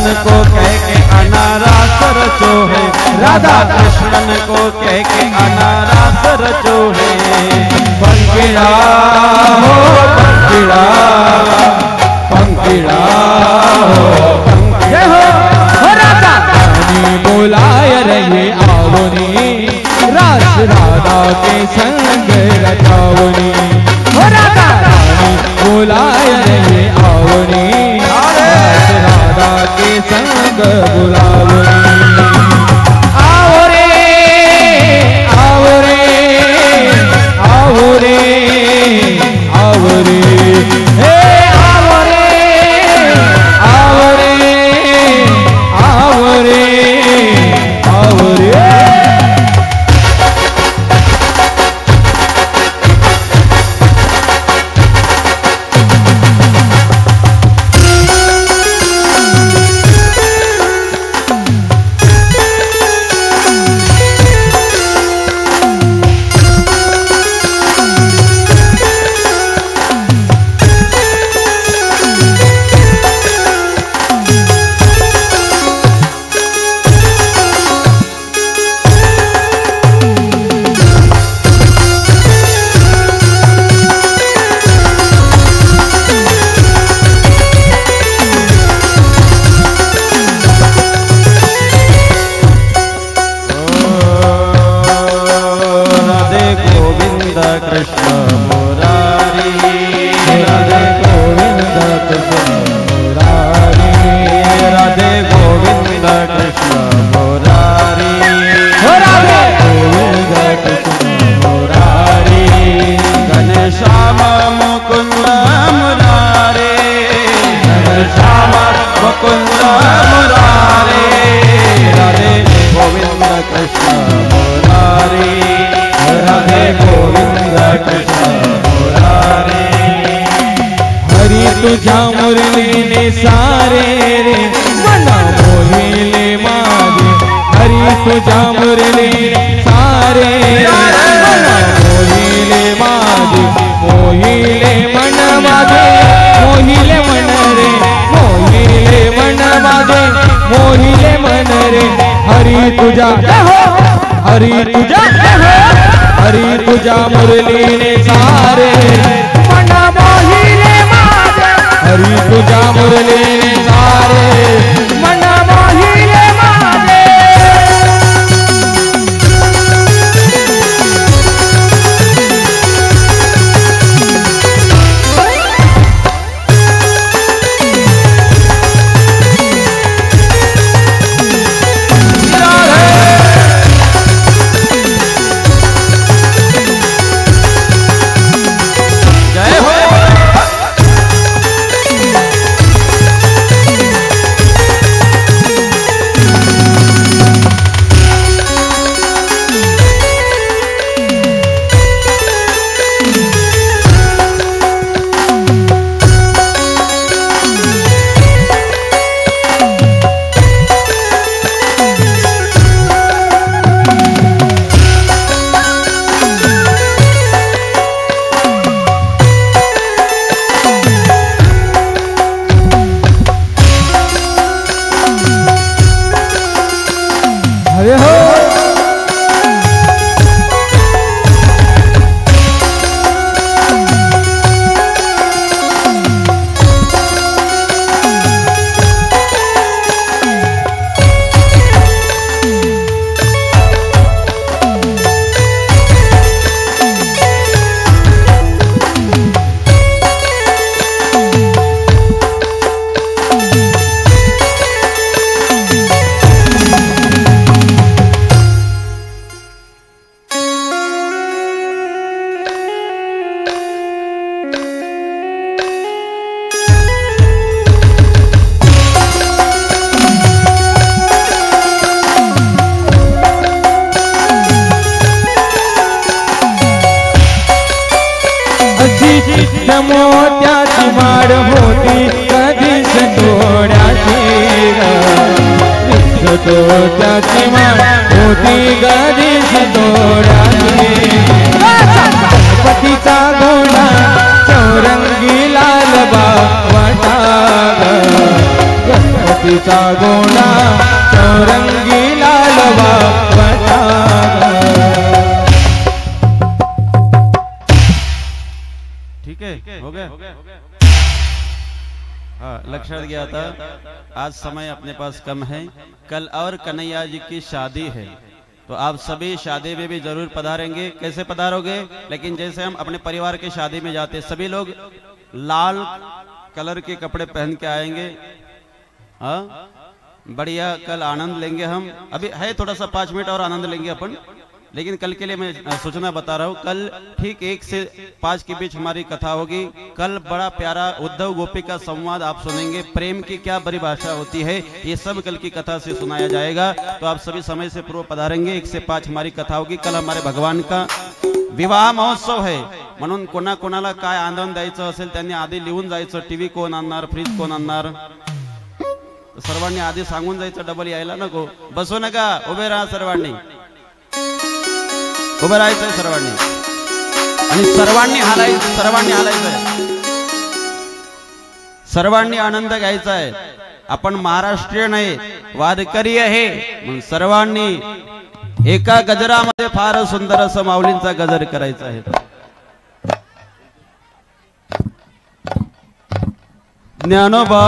कृष्णन को कह के अनारास रचो है, राधा कृष्णन को कह के अनारास रचो है। पंखिड़ा हो पंखिड़ा, पंखिड़ा हो पंखिड़ा हो राधा रानी बोलाय रहे आवनी, रास राधा के संग रचावनी। हो राधा रानी बोलाय रहे आवनी, रास राधा के संग बुलावनी। आओ रे आओ रे आओ रे आओ रे, हे आओ रे आओ रे आओ रे आओ रे। कृष्ण मुरारी, राधे गोविंद कृष्ण मुरारी, राधे गोविंद कृष्ण मुरारी, राधे गोविंद कृष्ण मुरारी। घनश्याम मुकुंद मुरारे, घनश्याम मुकुंद मुरारे, राधे गोविंद कृष्ण मुरारी, राधे गोविंद कृष्ण मुरारी। हरि तुझा मुरली ने सारे रे मन मोहिले मागे, हरि तुझा मुरली सारे मन मोहिले मागे, मोहिले मन मागे मोहिले मन रे, मोहिले मन मागे मोहिले मन रे। हरि तुझा हरि तुझा हरि तुझा मुरली ने सारे मन मोहिले मागे, हरि तुझा मुरली ने सारे मन मोहिले मागे। मोत्याची माळ होती कधी सतोड्याची त्याची माळ होती कधी सतोड्याची गणपतीचा घोडा चौरंगी लाल बावटा तिचा गोंडा चौरंगी लालवा वटाना। ठीक है, हो गया। हाँ, लक्षण गया था। आज समय अपने पास कम है, कल और कन्हैया जी की शादी है, तो आप सभी शादी में भी जरूर पधारेंगे। कैसे पधारोगे? लेकिन जैसे हम अपने परिवार की शादी में जाते, सभी लोग लाल कलर के कपड़े पहन के आएंगे। हाँ, बढ़िया, कल आनंद लेंगे हम। अभी है थोड़ा सा 5 मिनट और आनंद लेंगे अपन, लेकिन कल के लिए मैं सूचना बता रहा हूँ। कल ठीक 1 से 5 के बीच हमारी कथा होगी। कल बड़ा प्यारा उद्धव गोपी का संवाद आप सुनेंगे। प्रेम की क्या परिभाषा होती है, ये सब कल की कथा से सुनाया जाएगा। तो आप सभी समय से पूर्व पधारेंगे। 1 से 5 हमारी कथा होगी। कल हमारे भगवान का विवाह महोत्सव है, म्हणून कोणाकोणाला काय आनंद द्यायचं असेल त्यांनी आधी लिहून जायचं। टीव्ही कोण आणणार, फ्रीज कोण आणणार, सर्वांनी आधी सांगून जायचं, डबल यायला नको। बसू नका, उभे राहा सर्वांनी, उभं राहायचंय सर्वांनी आणि सर्वांनी हालायचंय, सर्वांनी आनंद घ्यायचा आहे। आपण महाराष्ट्रीयन आहे, वारकरी आहे, म्हणून सर्वांनी एका गजरामध्ये फार सुंदर असं माऊलींचा गजर करायचा आहे। ज्ञानोबा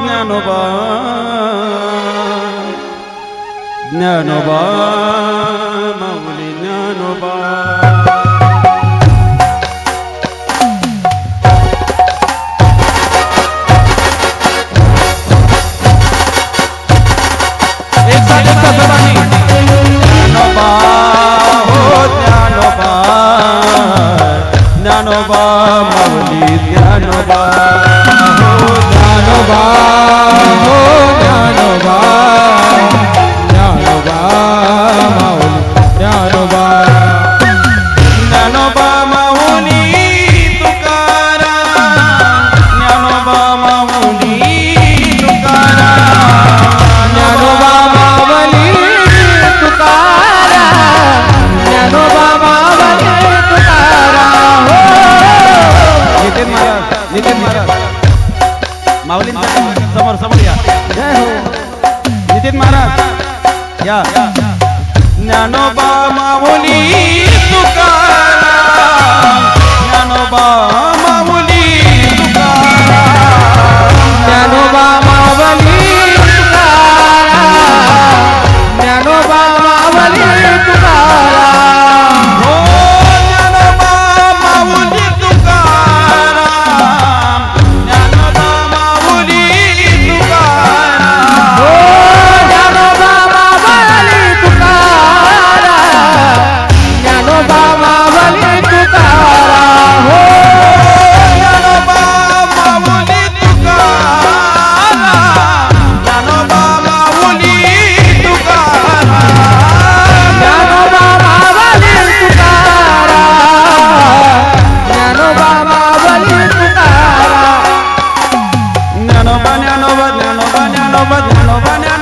ज्ञानोबा ज्ञानोबा माऊली ज्ञानोबा। ज्ञानोबा हो ज्ञानोबा, ज्ञानोबा माऊली ज्ञानोबा हो ज्ञानोबा हो ज्ञानोबा, ज्ञानोबा माऊली ज्ञानोबा। ज्ञानोबा माऊली तुकाराम, ज्ञानोबा माऊली तुकाराम, ज्ञानोबा माऊली तुकाराम, ज्ञानोबा माऊली तुकाराम। नितीन महाराज माऊलींच्या समोर या। जय हो नितीन महाराज या। ज्ञानोबा माऊली तुकाराम, ज्ञानोबा माऊली तुकाराम, ज्ञानोबा माऊली तुकाराम, ज्ञानोबा माऊली तुकाराम। हो ज्ञानोबा माऊली तुकाराम, ज्ञानोबा माऊली तुकाराम, हो ज्ञानोबा माऊली तुकाराम, ज्ञानोबा माऊली तुकाराम। हो ज्ञानोबा माऊली तुकाराम, ज्ञानोबा माऊली तुकाराम, ज्ञानोबा माऊली तुकाराम, ज्ञानोबा माऊली तुकाराम। ज्ञानोबा ज्ञानोबा ज्ञानोबा ज्ञानोबा ज्ञानोबा ज्ञानोबा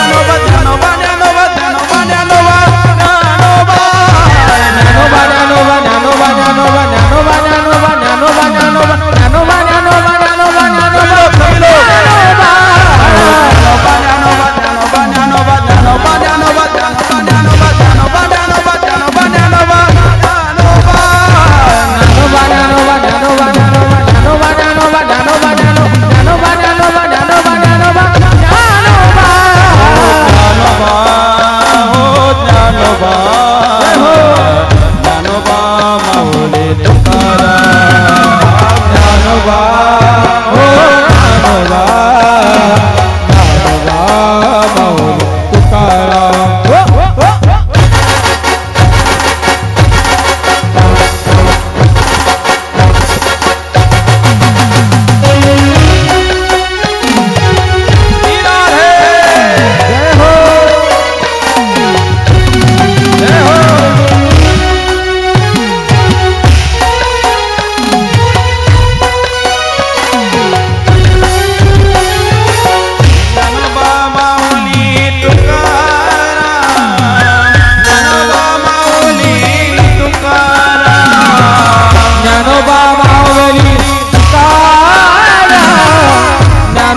ज्ञानोबा ज्ञानोबा ज्ञानोबा ज्ञानोबा ज्ञानोबा ज्ञानोबा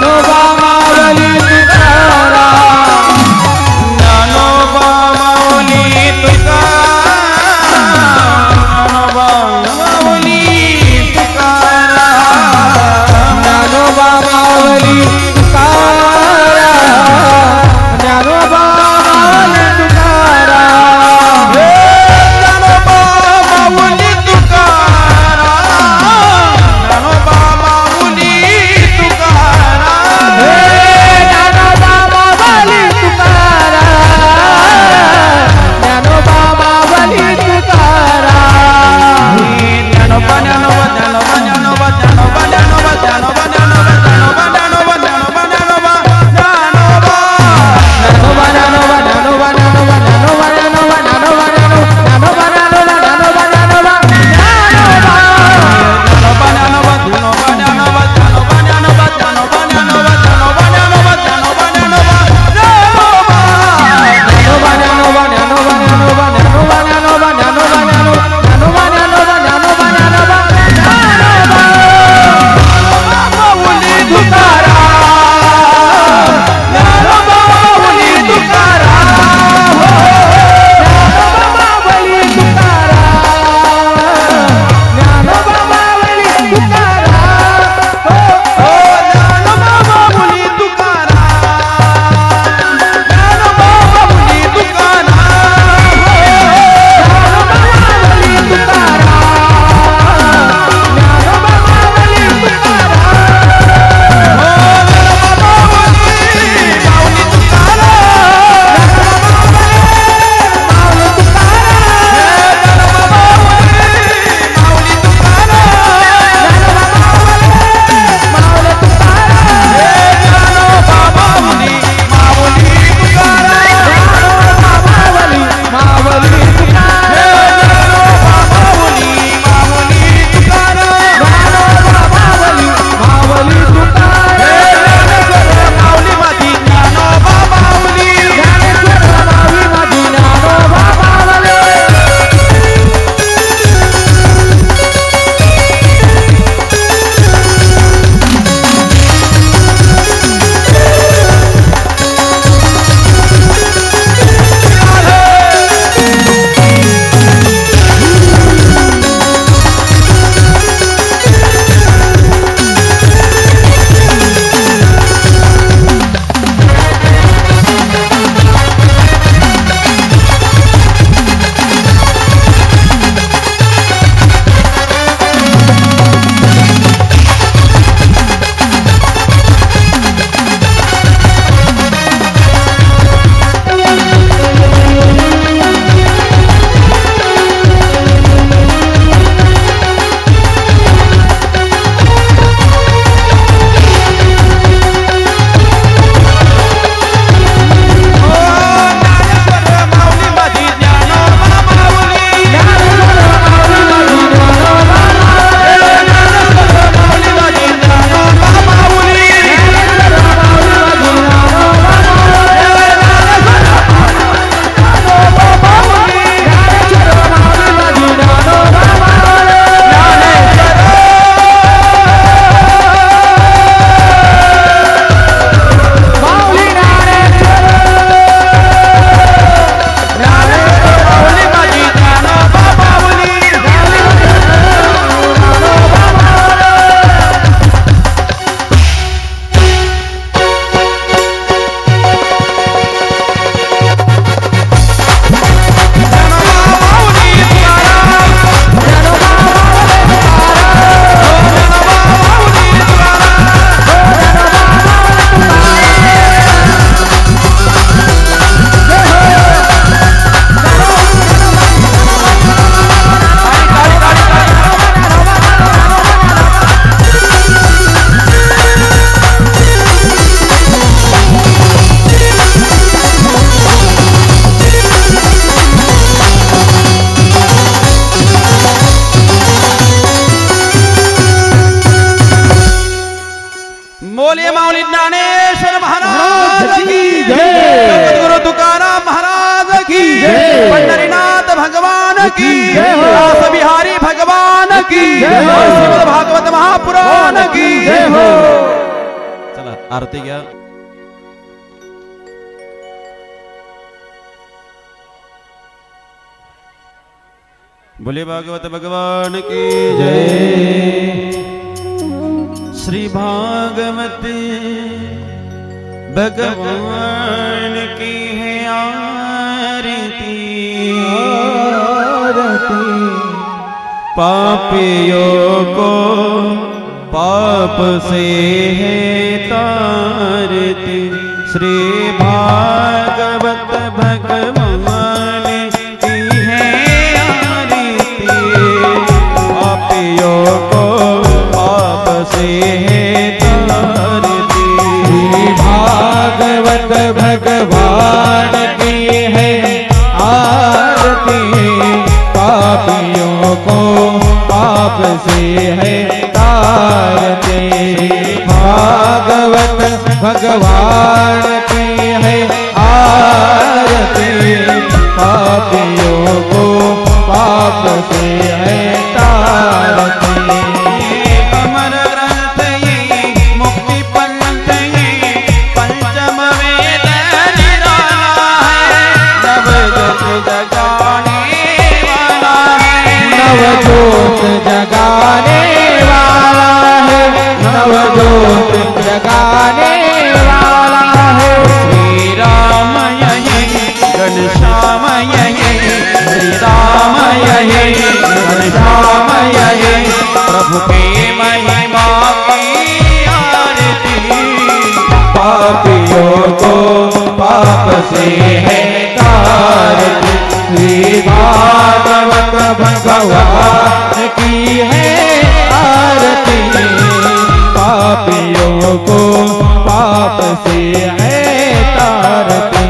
ज्ञानोबा माऊली तुकाराम, ज्ञानोबा माऊली तुकाराम, ज्ञानोबा माऊली तुकाराम, ज्ञानोबा माऊली तुकाराम, ज्ञानोबा माऊली तुकाराम, ज्ञानोबा माऊली तुकाराम, ज्ञानोबा माऊली तुकाराम, ज्ञानोबा माऊली तुकाराम, ज्ञानोबा ज्ञानोबा ज्ञानोबा ज्ञानोबा ज्ञानोबा ज्ञानोबा ज्ञानोबा ज्ञानोबा ज्ञानोबा ज्ञानोबा ज्ञानोबा बोलिए माऊली ज्ञानेश्वर महाराज की जय, गुरु तुकाराम महाराज की जय, पंढरीनाथ भगवान की जय, दास बिहारी भगवान की जय, श्रीमद् भागवत महापुराण की जय हो। चला आरती क्या बोले भागवत भगवान की जय। श्री भागवती भगवान की है आरती, पापियों को पाप से है तारती। श्री भागवत भगवान की है आरती, पापियों को पाप से है तारती। श्री भागवत भगवान की है आरती, पापियों को पाप से है तारती। भागवत भगवान की है आरती, पापियों को पाप से है तारती। अमर ग्रंथ ये मुक्ति पंथ ये पंचम वेद निराला है, नवजोत जगाने वाला है। नवजोत जगाने वाला है, नवजोत जगाने वाला है। श्री राम यही घनश्याम यही, श्री राम यही घनश्याम यही, प्रभु के महिमा की आरती। पापियों को पाप से है तारती। श्री भागवत भगवान की है आरती, पापियों को पाप से है तारती।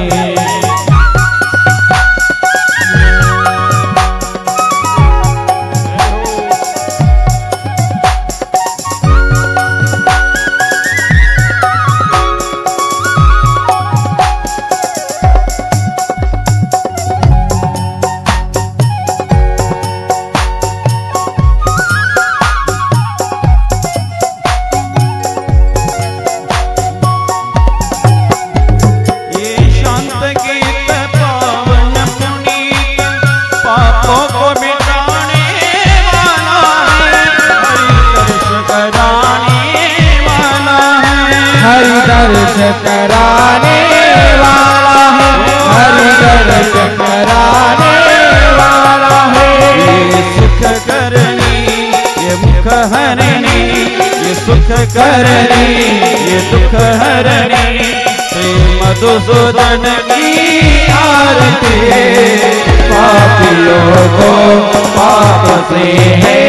दर्श कराने वाला है, हरि दर्श कराने वाला है। ये सुख करनी ये मुख हरनी, ये सुख करनी ये दुख हरनी, श्री मधुसूदन की आरती। पापियों को पाप से है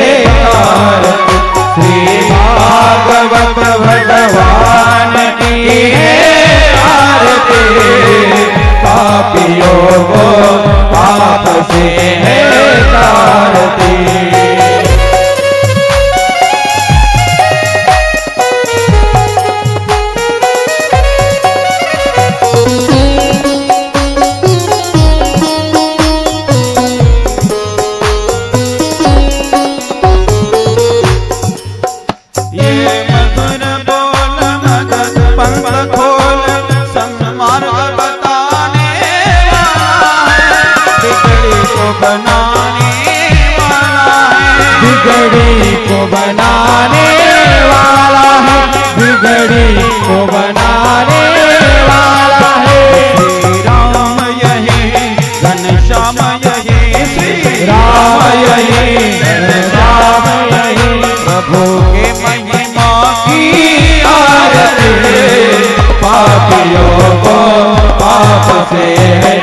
तारती। श्री भागवत भगवान की है आरती, पापियों को पाप से है तारती। बिगड़ी को बनाने वाला है, बिगड़ी को बनाने वाला है। श्री राम यही घनश्याम यही, श्री राम यही घनश्याम यही, प्रभु के महिमा की आरती। पापियों को पाप से है